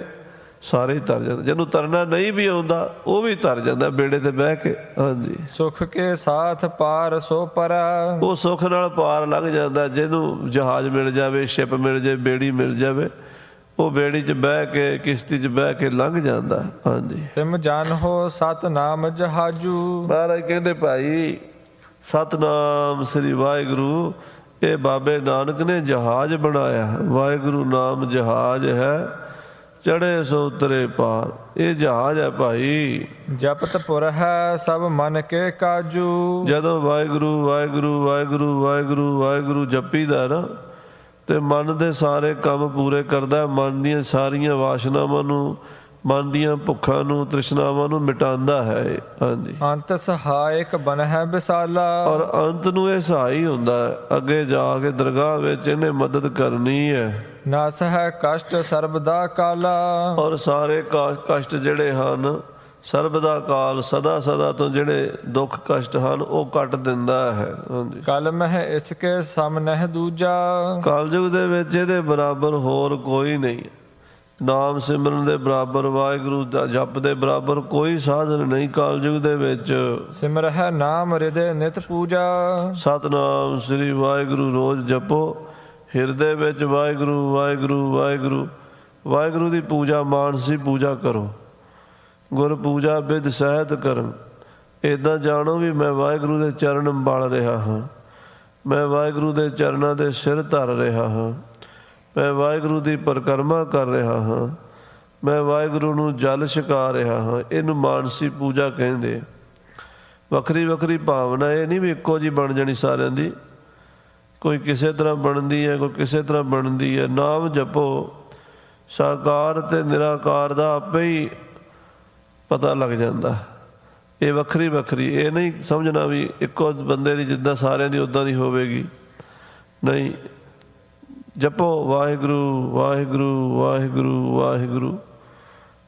ਸਾਰੇ ਹੀ ਤਰ ਜਾਂਦੇ। ਜਿਹਨੂੰ ਤਰਨਾ ਨਹੀਂ ਵੀ ਆਉਂਦਾ ਉਹ ਵੀ ਤਰ ਜਾਂਦਾ ਬੇੜੇ ਤੇ ਬਹਿ ਕੇ। ਹਾਂਜੀ, ਸੁਖ ਕੇ ਸਾਥ ਪਾਰ ਸੋ ਪਰਾ। ਉਹ ਸੁੱਖ ਨਾਲ ਪਾਰ ਲੰਘ ਜਾਂਦਾ। ਜਿਹਨੂੰ ਜਹਾਜ਼ ਮਿਲ ਜਾਵੇ, ਸ਼ਿਪ ਮਿਲ ਜਾਵੇ, ਬੇੜੀ ਮਿਲ ਜਾਵੇ, ਉਹ ਬੇੜੀ 'ਚ ਬਹਿ ਕੇ, ਕਿਸ਼ਤੀ 'ਚ ਬਹਿ ਕੇ ਲੰਘ ਜਾਂਦਾ। ਹਾਂਜੀ, ਤਿਮ ਜਾਣੋ ਸਤਨਾਮ ਜਹਾਜੂ। ਮਹਾਰਾਜ ਕਹਿੰਦੇ, ਭਾਈ ਸਤਨਾਮ ਸ੍ਰੀ ਵਾਹਿਗੁਰੂ, ਇਹ ਬਾਬੇ ਨਾਨਕ ਨੇ ਜਹਾਜ਼ ਬਣਾਇਆ। ਵਾਹਿਗੁਰੂ ਨਾਮ ਜਹਾਜ਼ ਹੈ, ਚੜ੍ਹੇ ਸੋ ਉਤਰੇ ਪਾਰ। ਇਹ ਜਹਾਜ਼ ਹੈ ਭਾਈ। ਜਪਤ ਪੁਰ ਹੈ ਸਭ ਮਨ ਕੇ ਕਾਜੂ। ਜਦੋਂ ਵਾਹਿਗੁਰੂ ਵਾਹਿਗੁਰੂ ਵਾਹਿਗੁਰੂ ਵਾਹਿਗੁਰੂ ਵਾਹਿਗੁਰੂ ਜਪੀਦਾ ਨਾ, ਤੇ ਮਨ ਦੇ ਸਾਰੇ ਕੰਮ ਪੂਰੇ ਕਰਦਾ। ਮਨ ਦੀਆਂ ਸਾਰੀਆਂ ਵਾਸ਼ਨਾਵਾਂ ਨੂੰ, ਮਨ ਦੀਆਂ ਭੁੱਖਾਂ ਨੂੰ, ਤ੍ਰਿਸ਼ਨਾਵਾਂ ਨੂੰ ਮਿਟਾਉਂਦਾ ਹੈ। ਹਾਂਜੀ, ਅੰਤ ਸਹਾਇਕ ਬਨ ਹੈ ਵਿਸਾਲਾ। ਔਰ ਅੰਤ ਨੂੰ ਇਹ ਸਹਾਈ ਹੁੰਦਾ ਹੈ। ਅੱਗੇ ਜਾ ਕੇ ਦਰਗਾਹ ਵਿੱਚ ਇਹਨੇ ਮਦਦ ਕਰਨੀ ਹੈ। ਨਾਸ ਹੈ ਕਸ਼ਟ ਸਰਬ ਦਾ ਕਾਲਾ। ਔਰ ਸਾਰੇ ਕਸ਼ਟ ਜਿਹੜੇ ਹਨ, ਸਰਬ ਦਾ ਕਾਲ, ਸਦਾ ਸਦਾ ਤੋਂ ਜਿਹੜੇ ਦੁੱਖ ਕਸ਼ਟ ਹਨ, ਉਹ ਕੱਟ ਦਿੰਦਾ ਹੈ। ਹਾਂਜੀ, ਕਲ ਮਹਿ ਇਸਕੇ ਸਮ ਨਹਿ ਦੂਜਾ। ਕਲਯੁਗ ਦੇ ਵਿੱਚ ਇਹਦੇ ਬਰਾਬਰ ਹੋਰ ਕੋਈ ਨਹੀਂ। ਨਾਮ ਸਿਮਰਨ ਦੇ ਬਰਾਬਰ, ਵਾਹਿਗੁਰੂ ਦਾ ਜਪ ਦੇ ਬਰਾਬਰ ਕੋਈ ਸਾਧਨ ਨਹੀਂ ਕਲਯੁਗ ਦੇ ਵਿੱਚ। ਸਿਮਰ ਹੈ ਨਾਮ ਹਿਰਦੇ ਨਿਤ ਪੂਜਾ। ਸਤਨਾਮ ਸ੍ਰੀ ਵਾਹਿਗੁਰੂ ਰੋਜ਼ ਜਪੋ, ਹਿਰਦੇ ਵਿੱਚ ਵਾਹਿਗੁਰੂ ਵਾਹਿਗੁਰੂ ਵਾਹਿਗੁਰੂ ਵਾਹਿਗੁਰੂ ਦੀ ਪੂਜਾ, ਮਾਨਸੀ ਪੂਜਾ ਕਰੋ। ਗੁਰ ਪੂਜਾ ਬਿਦ ਸਹਿਤ ਕਰਨ। ਇੱਦਾਂ ਜਾਣੋ ਵੀ ਮੈਂ ਵਾਹਿਗੁਰੂ ਦੇ ਚਰਨ ਅੰਬਾਲ ਰਿਹਾ ਹਾਂ, ਮੈਂ ਵਾਹਿਗੁਰੂ ਦੇ ਚਰਨਾਂ ਦੇ ਸਿਰ ਧਰ ਰਿਹਾ ਹਾਂ, ਮੈਂ ਵਾਹਿਗੁਰੂ ਦੀ ਪਰਿਕਰਮਾ ਕਰ ਰਿਹਾ ਹਾਂ, ਮੈਂ ਵਾਹਿਗੁਰੂ ਨੂੰ ਜਲ ਛਕਾ ਰਿਹਾ ਹਾਂ। ਇਹਨੂੰ ਮਾਨਸੀ ਪੂਜਾ ਕਹਿੰਦੇ। ਵੱਖਰੀ ਵੱਖਰੀ ਭਾਵਨਾ, ਇਹ ਨਹੀਂ ਵੀ ਇੱਕੋ ਜਿਹੀ ਬਣ ਜਾਣੀ ਸਾਰਿਆਂ ਦੀ। ਕੋਈ ਕਿਸੇ ਤਰ੍ਹਾਂ ਬਣਦੀ ਹੈ, ਕੋਈ ਕਿਸੇ ਤਰ੍ਹਾਂ ਬਣਦੀ ਹੈ। ਨਾਮ ਜਪੋ, ਸਾਕਾਰ ਤੇ ਨਿਰਾਕਾਰ ਦਾ ਆਪੇ ਹੀ ਪਤਾ ਲੱਗ ਜਾਂਦਾ। ਇਹ ਵੱਖਰੀ ਵੱਖਰੀ, ਇਹ ਨਹੀਂ ਸਮਝਣਾ ਵੀ ਇੱਕੋ ਬੰਦੇ ਦੀ ਜਿੱਦਾਂ ਸਾਰਿਆਂ ਦੀ ਉੱਦਾਂ ਦੀ ਹੋਵੇਗੀ। ਨਹੀਂ, ਜਪੋ ਵਾਹਿਗੁਰੂ ਵਾਹਿਗੁਰੂ ਵਾਹਿਗੁਰੂ ਵਾਹਿਗੁਰੂ,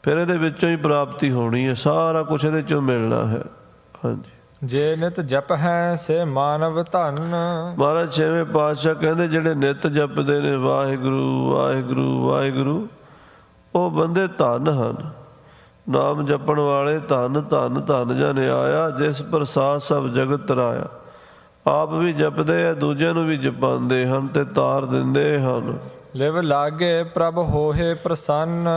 ਫਿਰ ਇਹਦੇ ਵਿੱਚੋਂ ਹੀ ਪ੍ਰਾਪਤੀ ਹੋਣੀ ਹੈ, ਸਾਰਾ ਕੁਝ ਇਹਦੇ ਚੋਂ ਮਿਲਣਾ ਹੈ। ਹਾਂਜੀ। ਜੇ ਨਿਤ ਜਪ ਹੈ ਸੇ ਮਾਨਵ ਧਨ। ਮਹਾਰਾਜ ਛੇਵੇਂ ਪਾਤਸ਼ਾਹ ਕਹਿੰਦੇ ਜਿਹੜੇ ਨਿਤ ਜਪਦੇ ਨੇ ਵਾਹਿਗੁਰੂ ਵਾਹਿਗੁਰੂ ਵਾਹਿਗੁਰੂ, ਉਹ ਬੰਦੇ ਧਨ ਹਨ। ਨਾਮ ਜਪਣ ਵਾਲੇ ਧਨ ਧਨ ਧਨ ਜਨ ਆਇਆ, ਜਿਸ ਪ੍ਰਸਾਦ ਸਭ ਜਗਤ ਤਰਾਇਆ। ਆਪ ਵੀ ਜਪਦੇ ਆ, ਦੂਜਿਆਂ ਨੂੰ ਵੀ ਜਪਾਉਂਦੇ ਹਨ ਤੇ ਤਾਰ ਦਿੰਦੇ ਹਨ। ਲਿਵ ਲਾਗੇ ਪ੍ਰਭ ਹੋਏ ਪ੍ਰਸੰਨ।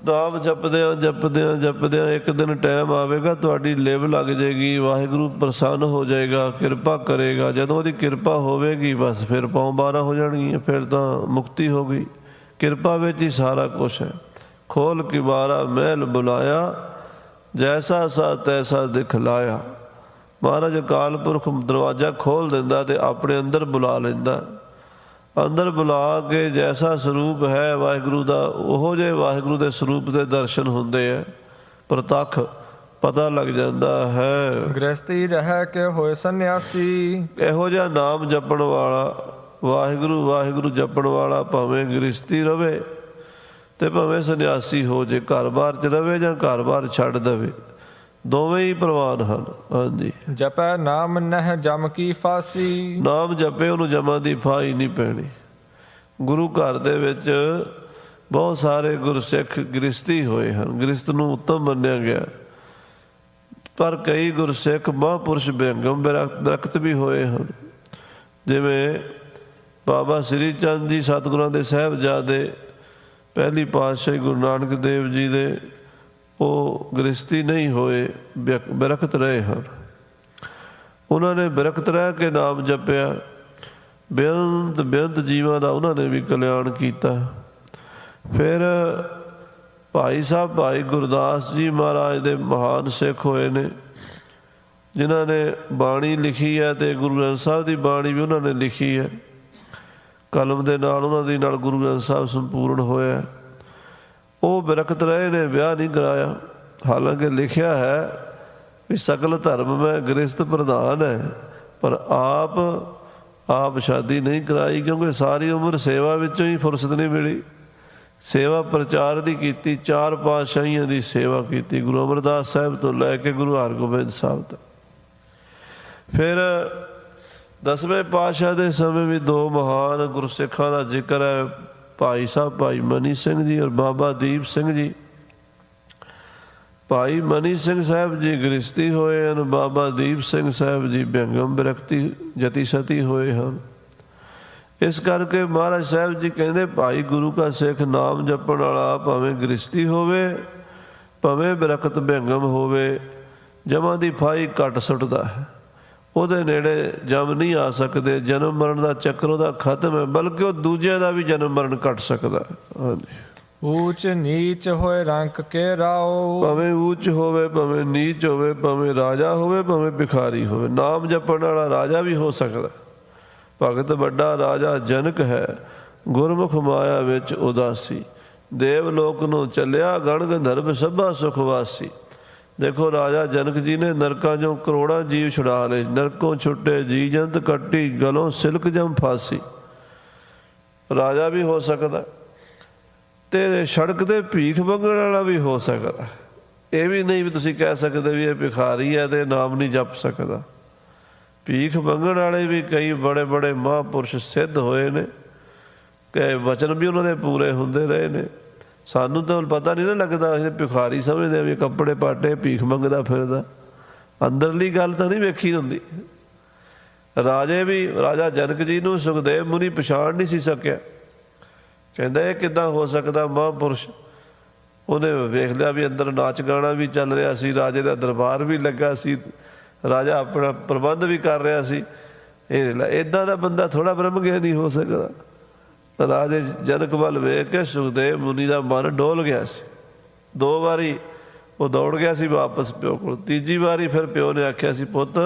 ਨਾਮ ਜਪਦਿਆਂ ਜਪਦਿਆਂ ਜਪਦਿਆਂ ਇੱਕ ਦਿਨ ਟਾਈਮ ਆਵੇਗਾ, ਤੁਹਾਡੀ ਲਿਵ ਲੱਗ ਜਾਏਗੀ, ਵਾਹਿਗੁਰੂ ਪ੍ਰਸੰਨ ਹੋ ਜਾਏਗਾ, ਕਿਰਪਾ ਕਰੇਗਾ। ਜਦੋਂ ਉਹਦੀ ਕਿਰਪਾ ਹੋਵੇਗੀ ਬਸ ਫਿਰ ਪੌਂ 12 ਹੋ ਜਾਣਗੀਆਂ, ਫਿਰ ਤਾਂ ਮੁਕਤੀ ਹੋ ਗਈ। ਕਿਰਪਾ ਵਿੱਚ ਹੀ ਸਾਰਾ ਕੁਛ ਹੈ। ਖੋਲ ਕਿਬਾਰਾ ਮਹਿਲ ਬੁਲਾਇਆ, ਜੈਸਾ ਸਾ ਤੈਸਾ ਦਿਖਲਾਇਆ। ਮਹਾਰਾਜ ਅਕਾਲ ਪੁਰਖ ਦਰਵਾਜ਼ਾ ਖੋਲ੍ਹ ਦਿੰਦਾ ਤੇ ਆਪਣੇ ਅੰਦਰ ਬੁਲਾ ਲੈਂਦਾ। ਅੰਦਰ ਬੁਲਾ ਕੇ ਜੈਸਾ ਸਰੂਪ ਹੈ ਵਾਹਿਗੁਰੂ ਦਾ, ਉਹੋ ਜਿਹੇ ਵਾਹਿਗੁਰੂ ਦੇ ਸਰੂਪ ਦੇ ਦਰਸ਼ਨ ਹੁੰਦੇ ਹੈ, ਪ੍ਰਤੱਖ ਪਤਾ ਲੱਗ ਜਾਂਦਾ ਹੈ। ਗ੍ਰਸਤੀ ਰਹਿ ਕੇ ਹੋਏ ਸੰਨਿਆਸੀ। ਇਹੋ ਜਿਹਾ ਨਾਮ ਜਪਣ ਵਾਲਾ, ਵਾਹਿਗੁਰੂ ਵਾਹਿਗੁਰੂ ਜਪਣ ਵਾਲਾ, ਭਾਵੇਂ ਗ੍ਰਸਤੀ ਰਵੇ ਤੇ ਭਾਵੇਂ ਸੰਨਿਆਸੀ ਹੋ ਜੇ, ਘਰ-ਬਾਰ 'ਚ ਰਵੇ ਜਾਂ ਘਰ-ਬਾਰ ਛੱਡ ਦੇਵੇ, ਦੋਵੇਂ ਹੀ ਪ੍ਰਵਾਨ ਹਨ। ਹਾਂਜੀ। ਜਪੈ ਨਾਮ ਨਹਿ ਜਮ ਕੀ ਫਾਸੀ। ਨਾਮ ਜਪੇ ਉਹਨੂੰ ਜਮਾਂ ਦੀ ਫਾਹੀ ਨਹੀਂ ਪੈਣੀ। ਗੁਰੂ ਘਰ ਦੇ ਵਿੱਚ ਬਹੁਤ ਸਾਰੇ ਗੁਰਸਿੱਖ ਗ੍ਰਸਤੀ ਹੋਏ ਹਨ, ਗ੍ਰਸਤ ਨੂੰ ਉੱਤਮ ਮੰਨਿਆ ਗਿਆ, ਪਰ ਕਈ ਗੁਰਸਿੱਖ ਮਹਾਂਪੁਰਸ਼ ਬਿਅੰਗਮ ਬਿਰਖਤ ਵੀ ਹੋਏ ਹਨ। ਜਿਵੇਂ ਬਾਬਾ ਸ੍ਰੀ ਚੰਦ ਜੀ ਸਤਿਗੁਰਾਂ ਦੇ ਸਾਹਿਬਜ਼ਾਦੇ, ਪਹਿਲੀ ਪਾਤਸ਼ਾਹੀ ਗੁਰੂ ਨਾਨਕ ਦੇਵ ਜੀ ਦੇ, ਉਹ ਗ੍ਰਸਤੀ ਨਹੀਂ ਹੋਏ, ਬਿਰਖਤ ਰਹੇ ਹਨ। ਉਹਨਾਂ ਨੇ ਬਿਰਖਤ ਰਹਿ ਕੇ ਨਾਮ ਜਪਿਆ, ਬੇਅੰਤ ਬੇਅੰਤ ਜੀਵਾਂ ਦਾ ਉਹਨਾਂ ਨੇ ਵੀ ਕਲਿਆਣ ਕੀਤਾ। ਫਿਰ ਭਾਈ ਸਾਹਿਬ ਭਾਈ ਗੁਰਦਾਸ ਜੀ ਮਹਾਰਾਜ ਦੇ ਮਹਾਨ ਸਿੱਖ ਹੋਏ ਨੇ, ਜਿਨ੍ਹਾਂ ਨੇ ਬਾਣੀ ਲਿਖੀ ਹੈ, ਅਤੇ ਗੁਰੂ ਗ੍ਰੰਥ ਸਾਹਿਬ ਦੀ ਬਾਣੀ ਵੀ ਉਹਨਾਂ ਨੇ ਲਿਖੀ ਹੈ। ਕਲਮ ਦੇ ਨਾਲ ਉਹਨਾਂ ਦੀ ਨਾਲ ਗੁਰੂ ਗ੍ਰੰਥ ਸਾਹਿਬ ਸੰਪੂਰਨ ਹੋਇਆ। ਉਹ ਬਿਰਖਤ ਰਹੇ ਨੇ, ਵਿਆਹ ਨਹੀਂ ਕਰਾਇਆ। ਹਾਲਾਂਕਿ ਲਿਖਿਆ ਹੈ ਵੀ ਸਕਲ ਧਰਮ ਮੈਂ ਗ੍ਰਸਤ ਪ੍ਰਧਾਨ ਹੈ, ਪਰ ਆਪ ਸ਼ਾਦੀ ਨਹੀਂ ਕਰਾਈ, ਕਿਉਂਕਿ ਸਾਰੀ ਉਮਰ ਸੇਵਾ ਵਿੱਚੋਂ ਹੀ ਫੁਰਸਤ ਨਹੀਂ ਮਿਲੀ। ਸੇਵਾ ਪ੍ਰਚਾਰ ਦੀ ਕੀਤੀ, 4 ਪਾਤਸ਼ਾਹੀਆਂ ਦੀ ਸੇਵਾ ਕੀਤੀ, ਗੁਰੂ ਅਮਰਦਾਸ ਸਾਹਿਬ ਤੋਂ ਲੈ ਕੇ ਗੁਰੂ ਹਰਗੋਬਿੰਦ ਸਾਹਿਬ ਤੱਕ। ਫਿਰ 10ਵੇਂ ਪਾਤਸ਼ਾਹ ਦੇ ਸਮੇਂ ਵੀ 2 ਮਹਾਨ ਗੁਰਸਿੱਖਾਂ ਦਾ ਜ਼ਿਕਰ ਹੈ, ਭਾਈ ਸਾਹਿਬ ਭਾਈ ਮਨੀ ਸਿੰਘ ਜੀ ਔਰ ਬਾਬਾ ਦੀਪ ਸਿੰਘ ਜੀ। ਭਾਈ ਮਨੀ ਸਿੰਘ ਸਾਹਿਬ ਜੀ ਗ੍ਰਸਤੀ ਹੋਏ ਹਨ, ਬਾਬਾ ਦੀਪ ਸਿੰਘ ਸਾਹਿਬ ਜੀ ਬਿਅੰਗਮ ਬਿਰਖਤੀ ਜਤੀ ਸਤੀ ਹੋਏ ਹਨ। ਇਸ ਕਰਕੇ ਮਹਾਰਾਜ ਸਾਹਿਬ ਜੀ ਕਹਿੰਦੇ, ਭਾਈ ਗੁਰੂ ਕਾ ਸਿੱਖ ਨਾਮ ਜਪਣ ਵਾਲਾ ਭਾਵੇਂ ਗ੍ਰਸਤੀ ਹੋਵੇ ਭਾਵੇਂ ਬਿਰਖਤ ਬਿਅੰਗਮ ਹੋਵੇ, ਜਮਾਂ ਦੀ ਫਾਹੀ ਘੱਟ ਸੁੱਟਦਾ ਹੈ। ਉਹਦੇ ਨੇੜੇ ਜਮ ਨਹੀਂ ਆ ਸਕਦੇ, ਜਨਮ ਮਰਨ ਦਾ ਚੱਕਰ ਉਹਦਾ ਖਤਮ ਹੈ, ਬਲਕਿ ਉਹ ਦੂਜਿਆਂ ਦਾ ਵੀ ਜਨਮ ਮਰਨ ਕੱਟ ਸਕਦਾ। ਹਾਂਜੀ। ਊਚ ਨੀਚ ਹੋਏ ਰੰਕ ਕੇ ਰਾਓ। ਭਾਵੇਂ ਊਚ ਹੋਵੇ ਭਾਵੇਂ ਨੀਚ ਹੋਵੇ, ਭਾਵੇਂ ਰਾਜਾ ਹੋਵੇ ਭਾਵੇਂ ਭਿਖਾਰੀ ਹੋਵੇ, ਨਾਮ ਜਪਣ ਵਾਲਾ ਰਾਜਾ ਵੀ ਹੋ ਸਕਦਾ। ਭਗਤ ਵੱਡਾ ਰਾਜਾ ਜਨਕ ਹੈ, ਗੁਰਮੁਖ ਮਾਇਆ ਵਿੱਚ ਉਦਾਸੀ। ਦੇਵ ਲੋਕ ਨੂੰ ਚੱਲਿਆ, ਗਣ ਗੰਧਰਵ ਸਭਾ ਸੁਖਵਾਸੀ। ਦੇਖੋ ਰਾਜਾ ਜਨਕ ਜੀ ਨੇ ਨਰਕਾਂ 'ਚੋਂ ਕਰੋੜਾਂ ਜੀਵ ਛੁਡਾ ਲਏ, ਨਰਕੋਂ ਛੁੱਟੇ ਜੀ ਜੰਤ ਕੱਟੀ, ਗਲੋਂ ਸਿਲਕ ਜਮ ਫਾਸੀ। ਰਾਜਾ ਵੀ ਹੋ ਸਕਦਾ ਤੇ ਸੜਕ 'ਤੇ ਭੀਖ ਮੰਗਣ ਵਾਲਾ ਵੀ ਹੋ ਸਕਦਾ। ਇਹ ਵੀ ਨਹੀਂ ਵੀ ਤੁਸੀਂ ਕਹਿ ਸਕਦੇ ਵੀ ਇਹ ਭਿਖਾਰੀ ਹੈ ਤੇ ਨਾਮ ਨਹੀਂ ਜਪ ਸਕਦਾ। ਭੀਖ ਮੰਗਣ ਵਾਲੇ ਵੀ ਕਈ ਬੜੇ ਬੜੇ ਮਹਾਂਪੁਰਸ਼ ਸਿੱਧ ਹੋਏ ਨੇ, ਕਿ ਵਚਨ ਵੀ ਉਹਨਾਂ ਦੇ ਪੂਰੇ ਹੁੰਦੇ ਰਹੇ ਨੇ। ਸਾਨੂੰ ਤਾਂ ਪਤਾ ਨਹੀਂ ਨਾ ਲੱਗਦਾ, ਅਸੀਂ ਭਿਖਾਰੀ ਸਮਝਦੇ ਵੀ ਕੱਪੜੇ ਪਾਟੇ ਭੀਖ ਮੰਗਦਾ ਫਿਰਦਾ, ਅੰਦਰਲੀ ਗੱਲ ਤਾਂ ਨਹੀਂ ਵੇਖੀ ਹੁੰਦੀ। ਰਾਜੇ ਵੀ, ਰਾਜਾ ਜਨਕ ਜੀ ਨੂੰ ਸੁਖਦੇਵ ਮੁਨੀ ਪਛਾਣ ਨਹੀਂ ਸੀ ਸਕਿਆ, ਕਹਿੰਦਾ ਇਹ ਕਿੱਦਾਂ ਹੋ ਸਕਦਾ ਮਹਾਂਪੁਰਸ਼। ਉਹਨੇ ਵੇਖ ਲਿਆ ਵੀ ਅੰਦਰ ਨਾਚ ਗਾਣਾ ਵੀ ਚੱਲ ਰਿਹਾ ਸੀ, ਰਾਜੇ ਦਾ ਦਰਬਾਰ ਵੀ ਲੱਗਾ ਸੀ, ਰਾਜਾ ਆਪਣਾ ਪ੍ਰਬੰਧ ਵੀ ਕਰ ਰਿਹਾ ਸੀ। ਇਹ ਇੱਦਾਂ ਦਾ ਬੰਦਾ ਥੋੜ੍ਹਾ ਬ੍ਰਹਮ ਗਿਆਨੀ ਹੋ ਸਕਦਾ। ਰਾਜੇ ਜਨਕ ਵੱਲ ਵੇਖ ਕੇ ਸੁਖਦੇਵ ਮੁਨੀ ਦਾ ਮਨ ਡੋਲ ਗਿਆ ਸੀ। 2 ਵਾਰੀ ਉਹ ਦੌੜ ਗਿਆ ਸੀ ਵਾਪਸ ਪਿਓ ਕੋਲ। ਤੀਜੀ ਵਾਰੀ ਫਿਰ ਪਿਓ ਨੇ ਆਖਿਆ ਸੀ, ਪੁੱਤ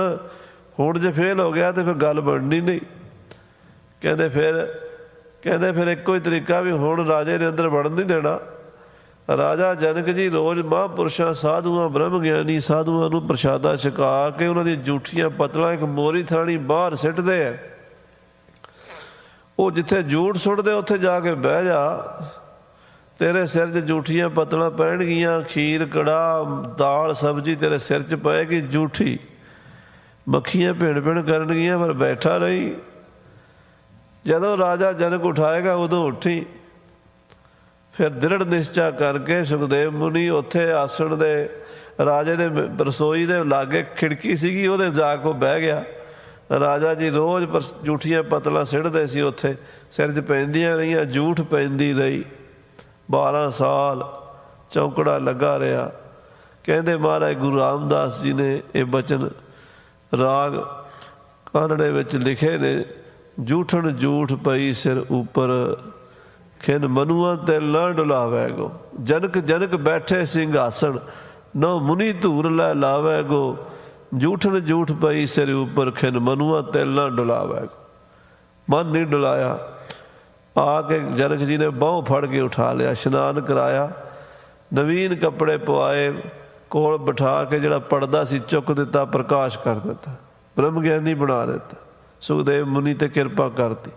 ਹੁਣ ਜੇ ਫੇਲ ਹੋ ਗਿਆ ਤਾਂ ਫਿਰ ਗੱਲ ਬਣਨੀ ਨਹੀਂ। ਕਹਿੰਦੇ ਫਿਰ ਇੱਕੋ ਹੀ ਤਰੀਕਾ ਵੀ ਹੁਣ ਰਾਜੇ ਨੇ ਅੰਦਰ ਵੜਨ ਨਹੀਂ ਦੇਣਾ। ਰਾਜਾ ਜਨਕ ਜੀ ਰੋਜ਼ ਮਹਾਂਪੁਰਸ਼ਾਂ ਸਾਧੂਆਂ ਬ੍ਰਹਮ ਗਿਆਨੀ ਸਾਧੂਆਂ ਨੂੰ ਪ੍ਰਸ਼ਾਦਾ ਛਕਾ ਕੇ ਉਹਨਾਂ ਦੀਆਂ ਜੂਠੀਆਂ ਪਤਲਾਂ ਇੱਕ ਮੋਰੀ ਥਾਣੀ ਬਾਹਰ ਸਿੱਟਦੇ ਆ। ਉਹ ਜਿੱਥੇ ਜੂਠ ਸੁੱਟਦੇ ਉੱਥੇ ਜਾ ਕੇ ਬਹਿ ਜਾ, ਤੇਰੇ ਸਿਰ 'ਚ ਜੂਠੀਆਂ ਪੱਤਲਾਂ ਪੈਣਗੀਆਂ, ਖੀਰ ਕੜਾਹ ਦਾਲ ਸਬਜ਼ੀ ਤੇਰੇ ਸਿਰ 'ਚ ਪਏਗੀ ਜੂਠੀ, ਮੱਖੀਆਂ ਭਿਣ ਕਰਨਗੀਆਂ, ਪਰ ਬੈਠਾ ਰਹੀ। ਜਦੋਂ ਰਾਜਾ ਜਨਕ ਉਠਾਏਗਾ ਉਦੋਂ ਉੱਠੀ। ਫਿਰ ਦ੍ਰਿੜ ਨਿਸ਼ਚਾ ਕਰਕੇ ਸੁਖਦੇਵ ਮੁਨੀ ਉੱਥੇ ਆਸਣ ਦੇ ਰਾਜੇ ਦੇ ਰਸੋਈ ਦੇ ਲਾਗੇ ਖਿੜਕੀ ਸੀਗੀ, ਉਹਦੇ ਜਾ ਕੇ ਬਹਿ ਗਿਆ। ਰਾਜਾ ਜੀ ਰੋਜ਼ ਜੂਠੀਆਂ ਪੱਤਲਾਂ ਸਿੱਟਦੇ ਸੀ, ਉੱਥੇ ਸਿਰ 'ਚ ਪੈਂਦੀਆਂ ਰਹੀਆਂ, ਜੂਠ ਪੈਂਦੀ ਰਹੀ। 12 ਸਾਲ ਚੌਂਕੜਾ ਲੱਗਾ ਰਿਹਾ। ਕਹਿੰਦੇ ਮਹਾਰਾਜ ਗੁਰੂ ਰਾਮਦਾਸ ਜੀ ਨੇ ਇਹ ਬਚਨ ਰਾਗ ਕਾਨੜੇ ਵਿੱਚ ਲਿਖੇ ਨੇ, ਜੂਠਣ ਜੂਠ ਪਈ ਸਿਰ ਉੱਪਰ, ਖਿਨ ਮਨੂਆ ਤੇ ਨਾ ਡੁਲਾਵੈ ਗੋ। ਜਨਕ ਜਨਕ ਬੈਠੇ ਸਿੰਘਾਸਣ, ਨੋ ਮੁਨੀ ਧੂਰ ਲੈ ਲਾਵੈ ਗੋ। ਜੂਠਣ ਜੂਠ ਪਈ ਸਿਰ ਉੱਪਰ, ਖਿਨ ਮਨੂਆ ਤੇ ਨਾ ਡੁਲਾਵੈ ਗੋ। ਮਨ ਨਹੀਂ ਡੁਲਾਇਆ। ਆ ਕੇ ਜਨਕ ਜੀ ਨੇ ਬਾਂਹ ਫੜ ਕੇ ਉਠਾ ਲਿਆ, ਇਸ਼ਨਾਨ ਕਰਾਇਆ, ਨਵੀਨ ਕੱਪੜੇ ਪਵਾਏ, ਕੋਲ ਬਿਠਾ ਕੇ ਜਿਹੜਾ ਪੜਦਾ ਸੀ ਚੁੱਕ ਦਿੱਤਾ, ਪ੍ਰਕਾਸ਼ ਕਰ ਦਿੱਤਾ, ਬ੍ਰਹਮ ਗਿਆਨੀ ਬਣਾ ਦਿੱਤਾ। ਸੁਖਦੇਵ ਮੁਨੀ ਤੇ ਕਿਰਪਾ ਕਰਤੀ।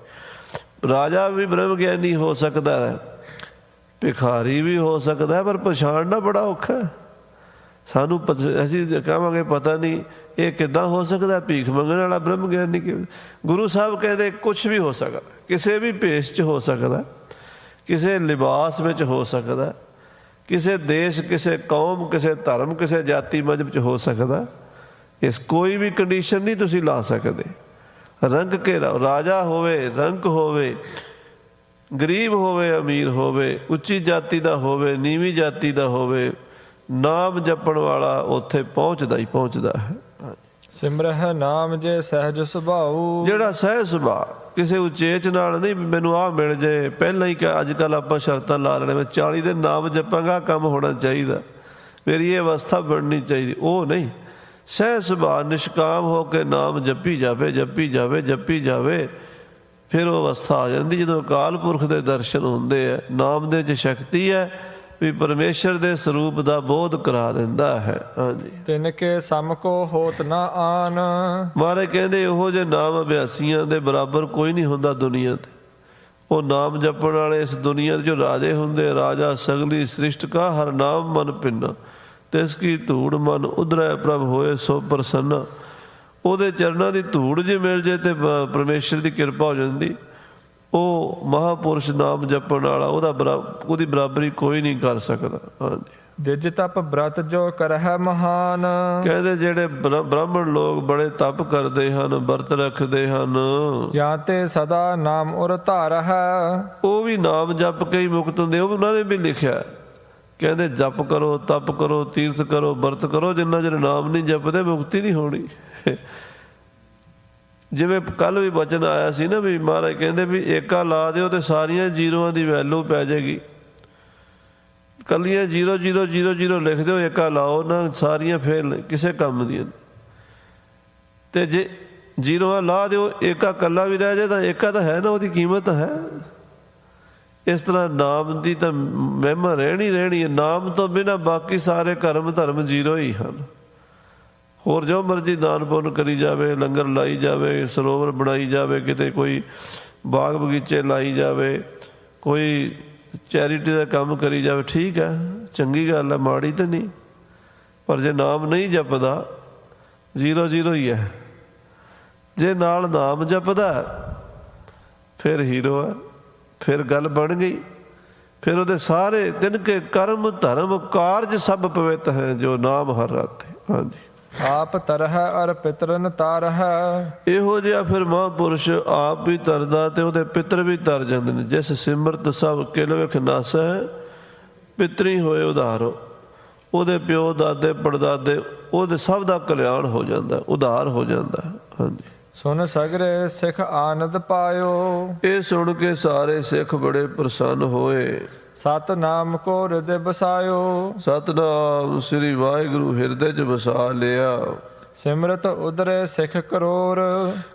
ਰਾਜਾ ਵੀ ਬ੍ਰਹਮ ਗਿਆਨੀ ਹੋ ਸਕਦਾ ਹੈ, ਭਿਖਾਰੀ ਵੀ ਹੋ ਸਕਦਾ ਹੈ, ਪਰ ਪਛਾਣਨਾ ਬੜਾ ਔਖਾ ਹੈ ਸਾਨੂੰ। ਅਸੀਂ ਕਹਾਂਗੇ ਪਤਾ ਨਹੀਂ ਇਹ ਕਿੱਦਾਂ ਹੋ ਸਕਦਾ, ਭੀਖ ਮੰਗਣ ਵਾਲਾ ਬ੍ਰਹਮ ਗਿਆਨੀ ਕਿਵੇਂ? ਗੁਰੂ ਸਾਹਿਬ ਕਹਿੰਦੇ ਕੁਛ ਵੀ ਹੋ ਸਕਦਾ, ਕਿਸੇ ਵੀ ਭੇਸ 'ਚ ਹੋ ਸਕਦਾ, ਕਿਸੇ ਲਿਬਾਸ ਵਿੱਚ ਹੋ ਸਕਦਾ, ਕਿਸੇ ਦੇਸ਼, ਕਿਸੇ ਕੌਮ, ਕਿਸੇ ਧਰਮ, ਕਿਸੇ ਜਾਤੀ ਮਜ਼ਹਬ 'ਚ ਹੋ ਸਕਦਾ। ਇਸ ਕੋਈ ਵੀ ਕੰਡੀਸ਼ਨ ਨਹੀਂ ਤੁਸੀਂ ਲਾ ਸਕਦੇ। ਰੰਗ ਕੇ ਰਾਜਾ ਹੋਵੇ, ਰੰਗ ਹੋਵੇ, ਗਰੀਬ ਹੋਵੇ, ਅਮੀਰ ਹੋਵੇ, ਉੱਚੀ ਜਾਤੀ ਦਾ ਹੋਵੇ, ਨੀਵੀਂ ਜਾਤੀ ਦਾ ਹੋਵੇ, ਨਾਮ ਜਪਣ ਵਾਲਾ ਉੱਥੇ ਪਹੁੰਚਦਾ ਹੀ ਪਹੁੰਚਦਾ ਹੈ। ਸਿਮਰਹਿ ਨਾਮ ਜੇ ਸਹਿਜ ਸੁਭਾਉ, ਜਿਹੜਾ ਸਹਿਜ ਸੁਭਾਅ, ਕਿਸੇ ਉਚੇਚ ਨਾਲ ਨਹੀਂ ਮੈਨੂੰ ਆਹ ਮਿਲ ਜੇ। ਪਹਿਲਾਂ ਹੀ ਅੱਜ ਕੱਲ੍ਹ ਆਪਾਂ ਸ਼ਰਤਾਂ ਲਾ ਲੈਣੇ, ਮੈਂ 40 ਦਿਨ ਨਾਮ ਜਪਾਂਗਾ, ਕੰਮ ਹੋਣਾ ਚਾਹੀਦਾ, ਮੇਰੀ ਇਹ ਅਵਸਥਾ ਬਣਨੀ ਚਾਹੀਦੀ। ਉਹ ਨਹੀਂ, ਸਹਿਜ ਸੁਭਾਅ ਨਿਸ਼ਕਾਮ ਹੋ ਕੇ ਨਾਮ ਜਪੀ ਜਾਵੇ, ਜਪੀ ਜਾਵੇ, ਜਪੀ ਜਾਵੇ। ਫਿਰ ਉਹ ਅਵਸਥਾ ਆ ਜਾਂਦੀ ਜਦੋਂ ਅਕਾਲ ਪੁਰਖ ਦੇ ਦਰਸ਼ਨ ਹੁੰਦੇ ਹੈ। ਨਾਮ ਦੇ 'ਚ ਸ਼ਕਤੀ ਹੈ ਵੀ ਪਰਮੇਸ਼ਰ ਦੇ ਸਰੂਪ ਦਾ ਬੋਧ ਕਰਾ ਦਿੰਦਾ ਹੈ। ਹਾਂਜੀ, ਤਿਨ ਕੇ ਸਮ ਕੋ ਹੋਤ ਨਾ ਆਨ। ਮਹਾਰਾਜ ਕਹਿੰਦੇ ਉਹੋ ਜਿਹੇ ਨਾਮ ਅਭਿਆਸੀਆਂ ਦੇ ਬਰਾਬਰ ਕੋਈ ਨਹੀਂ ਹੁੰਦਾ ਦੁਨੀਆ ਤੇ। ਉਹ ਨਾਮ ਜਪਣ ਵਾਲੇ ਇਸ ਦੁਨੀਆ ਦੇ ਜੋ ਰਾਜੇ ਹੁੰਦੇ, ਰਾਜਾ ਸਗਲੀ ਸ੍ਰਿਸ਼ਟ ਕਾ ਹਰ ਨਾਮ ਮਨ ਪਿੰਨਾ, ਤਿਸ ਕੀ ਧੂੜ ਮਨ ਉਧਰੈ ਪ੍ਰਭ ਹੋਏ ਸੋ ਪ੍ਰਸੰਨਾ। ਉਹਦੇ ਚਰਨਾਂ ਦੀ ਧੂੜ ਜੇ ਮਿਲ ਜੇ ਤੇ ਪਰਮੇਸ਼ਰ ਦੀ ਕਿਰਪਾ ਹੋ ਜਾਂਦੀ। ਉਹ ਮਹਾਂਪੁਰਸ਼ ਨਾਮ ਜਪਣ ਵਾਲਾ, ਉਹਦੀ ਬਰਾਬਰੀ ਕੋਈ ਨਹੀਂ ਕਰ ਸਕਦਾ। ਹਾਂਜੀ, ਦਿਜ ਤਪ ਬ੍ਰਤ ਜੋ ਕਰਹਿ ਮਹਾਨ। ਕਹਿੰਦੇ ਜਿਹੜੇ ਬ੍ਰਾਹਮਣ ਲੋਕ ਬੜੇ ਤਪ ਕਰਦੇ ਹਨ, ਵਰਤ ਰੱਖਦੇ ਹਨ, ਜਾਂ ਤੇ ਸਦਾ ਨਾਮ ਉਰ ਧਾਰਹਿ, ਉਹ ਵੀ ਨਾਮ ਜਪ ਕੇ ਹੀ ਮੁਕਤ ਹੁੰਦੇ। ਉਹ ਉਹਨਾਂ ਨੇ ਵੀ ਲਿਖਿਆ, ਕਹਿੰਦੇ ਜਪ ਕਰੋ, ਤਪ ਕਰੋ, ਤੀਰਥ ਕਰੋ, ਵਰਤ ਕਰੋ, ਜਿੰਨਾ ਚਿਰ ਨਾਮ ਨਹੀਂ ਜਪਦੇ ਮੁਕਤੀ ਨਹੀਂ ਹੋਣੀ। ਜਿਵੇਂ ਕੱਲ੍ਹ ਵੀ ਬਚਨ ਆਇਆ ਸੀ ਨਾ ਵੀ ਮਹਾਰਾਜ ਕਹਿੰਦੇ ਵੀ ਏਕਾ ਲਾ ਦਿਓ ਤੇ ਸਾਰੀਆਂ ਜ਼ੀਰੋਆਂ ਦੀ ਵੈਲੂ ਪੈ ਜਾਏਗੀ। ਕੱਲੀਆਂ 0 ਲਿਖ ਦਿਓ, ਏਕਾ ਲਾਓ ਨਾ, ਸਾਰੀਆਂ ਫੇਲ ਕਿਸੇ ਕੰਮ ਦੀਆਂ। ਤੇ ਜੇ ਜ਼ੀਰੋਆਂ ਲਾ ਦਿਓ, ਏਕਾ ਕੱਲਾ ਵੀ ਰਹਿ ਜਾਏ ਤਾਂ ਏਕਾ ਤਾਂ ਹੈ ਨਾ, ਉਹਦੀ ਕੀਮਤ ਹੈ। ਇਸ ਤਰ੍ਹਾਂ ਨਾਮ ਦੀ ਤਾਂ ਮਹਿਮਾ ਰਹਿਣੀ ਹੈ। ਨਾਮ ਤੋਂ ਬਿਨਾਂ ਬਾਕੀ ਸਾਰੇ ਕਰਮ ਧਰਮ ਜ਼ੀਰੋ ਹੀ ਹਨ। ਹੋਰ ਜੋ ਮਰਜ਼ੀ ਦਾਨ ਪੁੰਨ ਕਰੀ ਜਾਵੇ, ਲੰਗਰ ਲਾਈ ਜਾਵੇ, ਸਰੋਵਰ ਬਣਾਈ ਜਾਵੇ, ਕਿਤੇ ਕੋਈ ਬਾਗ ਬਗੀਚੇ ਲਾਈ ਜਾਵੇ, ਕੋਈ ਚੈਰਿਟੀ ਦਾ ਕੰਮ ਕਰੀ ਜਾਵੇ, ਠੀਕ ਹੈ, ਚੰਗੀ ਗੱਲ ਹੈ, ਮਾੜੀ ਤਾਂ ਨਹੀਂ। ਪਰ ਜੇ ਨਾਮ ਨਹੀਂ ਜਪਦਾ, 0 ਹੀ ਹੈ। ਜੇ ਨਾਲ ਨਾਮ ਜਪਦਾ ਫਿਰ ਹੀਰੋ ਹੈ, ਫਿਰ ਗੱਲ ਬਣ ਗਈ। ਫਿਰ ਉਹਦੇ ਸਾਰੇ ਦਿਨ ਕੇ ਕਰਮ ਧਰਮ ਕਾਰਜ ਸਭ ਪਵਿੱਤ ਹੈ ਜੋ ਨਾਮ ਹਰ ਰਾਤੇ। ਹਾਂਜੀ, ਆਪ ਤਰਹਿ ਅਰ ਪਿਤਰਨ ਤਾਰਹਿ। ਇਹੋ ਜਿਹਾ ਫਿਰ ਮਹਾਂਪੁਰਸ਼ ਆਪ ਵੀ ਤਰਦਾ ਤੇ ਉਹਦੇ ਪਿੱਤਰ ਵੀ ਤਰ ਜਾਂਦੇ ਨੇ। ਜਿਸ ਸਿਮਰਤ ਸਭ ਕਿਲ ਵਿਖ ਨਾਸੈ, ਪਿਤਰੀ ਹੋਏ ਉਧਾਰੋ। ਉਹਦੇ ਪਿਓ ਦਾਦੇ ਪੜਦਾਦੇ ਉਹਦੇ ਸਭ ਦਾ ਕਲਿਆਣ ਹੋ ਜਾਂਦਾ, ਉਧਾਰ ਹੋ ਜਾਂਦਾ। ਹਾਂਜੀ, ਸੁਨ ਸਗਰੇ ਸਿੱਖ ਆਨੰਦ ਪਾਇਓ। ਇਹ ਸੁਣ ਕੇ ਸਾਰੇ ਸਿੱਖ ਬੜੇ ਪ੍ਰਸੰਨ ਹੋਏ। ਸਤਨਾਮ ਕੋ ਹਿਰਦੇ ਬਸਾਇਓ। ਸਤਨਾਮ ਸ੍ਰੀ ਵਾਹਿਗੁਰੂ ਹਿਰਦੇ 'ਚ ਵਸਾ ਲਿਆ। ਸਿਮਰਤ ਉਦਰੇ ਸਿੱਖ ਕਰੋੜ।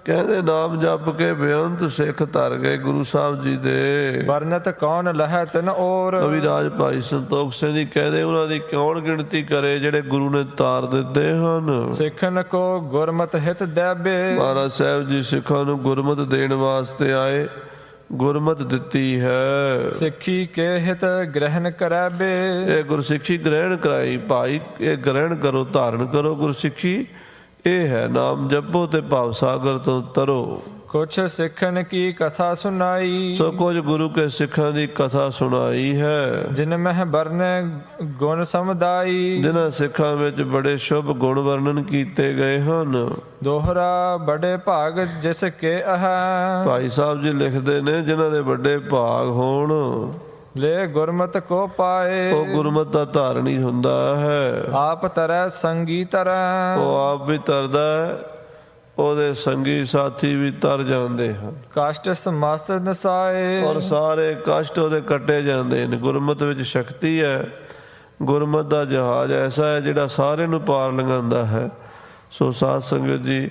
ਕਹਿੰਦੇ ਨਾਮ ਜਪ ਕੇ ਬੇਅੰਤ ਸਿੱਖ ਧਰ ਗਏ ਗੁਰੂ ਸਾਹਿਬ ਜੀ ਦੇ। ਵਰਨਤ ਕੌਣ ਲਹੈ ਤਿਨ ਔਰ। ਅਵਿਰਾਜ ਭਾਈ ਸੰਤੋਖ ਸਿੰਘ ਜੀ ਕਹਿੰਦੇ ਉਹਨਾਂ ਦੀ ਕੌਣ ਗਿਣਤੀ ਕਰੇ ਜਿਹੜੇ ਗੁਰੂ ਨੇ ਤਾਰ ਦਿੱਤੇ ਹਨ। ਸਿੱਖਨ ਕੋ ਗੁਰਮਤਿ ਹਿਤ ਦੇਬੇ। ਮਹਾਰਾਜ ਸਾਹਿਬ ਜੀ ਸਿੱਖਾਂ ਨੂੰ ਗੁਰਮਤਿ ਦੇਣ ਵਾਸਤੇ ਆਏ। ਗੁਰਮਤਿ ਦਿੱਤੀ ਹੈ। ਸਿੱਖੀ ਕੇ ਹਿਤ ਗ੍ਰਹਿਣ ਕਰੈਬੇ। ਇਹ ਗੁਰਸਿੱਖੀ ਗ੍ਰਹਿਣ ਕਰਾਈ ਭਾਈ, ਇਹ ਗ੍ਰਹਿਣ ਕਰੋ, ਧਾਰਨ ਕਰੋ ਗੁਰਸਿੱਖੀ। ਇਹ ਹੈ ਨਾਮ ਜਪੋ ਤੇ ਭਵ ਸਾਗਰ ਤੋਂ ਤਰੋ। ਕੁਛ ਸਿੱਖਣ ਕੀ ਕਥਾ ਸੁਨਾਈ। ਸੋ ਕੁਝ ਗੁਰੂ ਕੇ ਸਿੱਖਾਂ ਦੀ ਕਥਾ ਸੁਣਾਈ ਹੈ। ਜਿਨ ਮਹਿ ਬਰਨੈ ਗੁਣ ਸਮਦਾਈ। ਜਿਨ੍ਹਾਂ ਸਿੱਖਾਂ ਵਿੱਚ ਬੜੇ ਸ਼ੁਭ ਗੁਣ ਵਰਣਨ ਕੀਤੇ ਗਏ ਹਨ। ਦੋਹਰਾ ਬੜੇ ਭਾਗ ਜਿਸ ਕੇ ਅਹੈ। ਭਾਈ ਸਾਹਿਬ ਜੀ ਲਿਖਦੇ ਨੇ ਜਿਨ੍ਹਾਂ ਦੇ ਵੱਡੇ ਭਾਗ ਹੋਣ ਲੈ ਗੁਰਮਤਿ ਕੋ ਪਾਏ। ਉਹ ਗੁਰਮਤਿ ਦਾ ਧਾਰਨੀ ਹੁੰਦਾ ਹੈ। ਆਪ ਤਰੈ ਸੰਗੀ ਤਰੈ। ਉਹ ਆਪ ਵੀ ਤਰਦਾ ਹੈ, ਉਹਦੇ ਸੰਗੀ ਸਾਥੀ ਵੀ ਤਰ ਜਾਂਦੇ ਹਨ। ਕਸ਼ਟ ਸਮਸਤ ਨਸਾਏ। ਔਰ ਸਾਰੇ ਕਸ਼ਟ ਉਹਦੇ ਕੱਟੇ ਜਾਂਦੇ ਨੇ। ਗੁਰਮਤਿ ਵਿੱਚ ਸ਼ਕਤੀ ਹੈ। ਗੁਰਮਤਿ ਦਾ ਜਹਾਜ਼ ਐਸਾ ਹੈ ਜਿਹੜਾ ਸਾਰੇ ਨੂੰ ਪਾਰ ਲੰਘਾਉਂਦਾ ਹੈ। ਸੋ ਸਾਧ ਸੰਗਤ ਜੀ,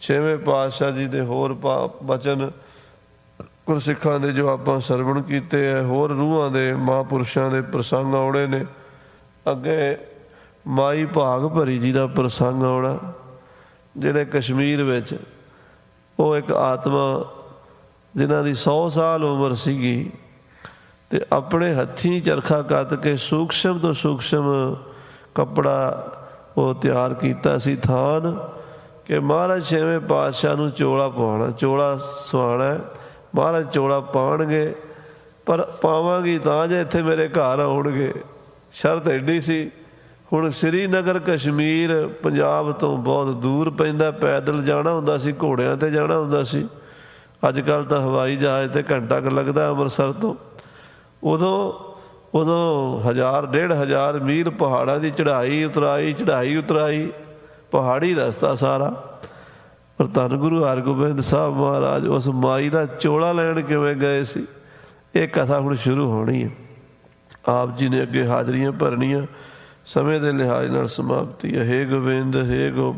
ਛੇਵੇਂ ਪਾਤਸ਼ਾਹ ਜੀ ਦੇ ਹੋਰ ਬਚਨ ਗੁਰਸਿੱਖਾਂ ਦੇ ਜੋ ਆਪਾਂ ਸਰਵਣ ਕੀਤੇ ਹੈ, ਹੋਰ ਰੂਹਾਂ ਦੇ ਮਹਾਂਪੁਰਸ਼ਾਂ ਦੇ ਪ੍ਰਸੰਗ ਆਉਣੇ ਨੇ। ਅੱਗੇ ਮਾਈ ਭਾਗ ਭਰੀ ਜੀ ਦਾ ਪ੍ਰਸੰਗ ਆਉਣਾ, ਜਿਹੜੇ ਕਸ਼ਮੀਰ ਵਿੱਚ ਉਹ ਇੱਕ ਆਤਮਾ ਜਿਨ੍ਹਾਂ ਦੀ 100 ਸਾਲ ਉਮਰ ਸੀਗੀ ਤੇ ਆਪਣੇ ਹੱਥੀਂ ਚਰਖਾ ਕੱਤ ਕੇ ਸੂਖਸ਼ਮ ਤੋਂ ਸੂਖਸ਼ਮ ਕੱਪੜਾ ਉਹ ਤਿਆਰ ਕੀਤਾ ਸੀ ਥਾਨ ਕਿ ਮਹਾਰਾਜ ਛੇਵੇਂ ਪਾਤਸ਼ਾਹ ਨੂੰ ਚੋਲਾ ਪਾਉਣਾ, ਚੋਲਾ ਸਵਾਉਣਾ। ਮਹਾਰਾਜ ਚੋਲਾ ਪਾਉਣਗੇ ਪਰ ਪਾਵਾਂਗੀ ਤਾਂ ਜੇ ਇੱਥੇ ਮੇਰੇ ਘਰ ਆਉਣਗੇ। ਸ਼ਰਤ ਐਡੀ ਸੀ। ਹੁਣ ਸ੍ਰੀਨਗਰ ਕਸ਼ਮੀਰ ਪੰਜਾਬ ਤੋਂ ਬਹੁਤ ਦੂਰ ਪੈਂਦਾ, ਪੈਦਲ ਜਾਣਾ ਹੁੰਦਾ ਸੀ, ਘੋੜਿਆਂ 'ਤੇ ਜਾਣਾ ਹੁੰਦਾ ਸੀ। ਅੱਜ ਕੱਲ੍ਹ ਤਾਂ ਹਵਾਈ ਜਹਾਜ਼ 'ਤੇ ਘੰਟਾ ਕੁ ਲੱਗਦਾ ਅੰਮ੍ਰਿਤਸਰ ਤੋਂ। ਉਦੋਂ 1000-1500 ਮੀਲ ਪਹਾੜਾਂ ਦੀ ਚੜ੍ਹਾਈ ਉਤਰਾਈ, ਪਹਾੜੀ ਰਸਤਾ ਸਾਰਾ। ਪਰ ਧੰਨ ਗੁਰੂ ਹਰਗੋਬਿੰਦ ਸਾਹਿਬ ਮਹਾਰਾਜ ਉਸ ਮਾਈ ਦਾ ਚੋਲਾ ਲੈਣ ਕਿਵੇਂ ਗਏ ਸੀ, ਇਹ ਕਥਾ ਹੁਣ ਸ਼ੁਰੂ ਹੋਣੀ ਹੈ। ਆਪ ਜੀ ਨੇ ਅੱਗੇ ਹਾਜ਼ਰੀਆਂ ਭਰਨੀਆਂ, ਸਮੇਂ ਦੇ ਲਿਹਾਜ਼ ਨਾਲ ਸਮਾਪਤੀ ਹੈ। ਹੇ ਗੋਬਿੰਦ, ਹੇ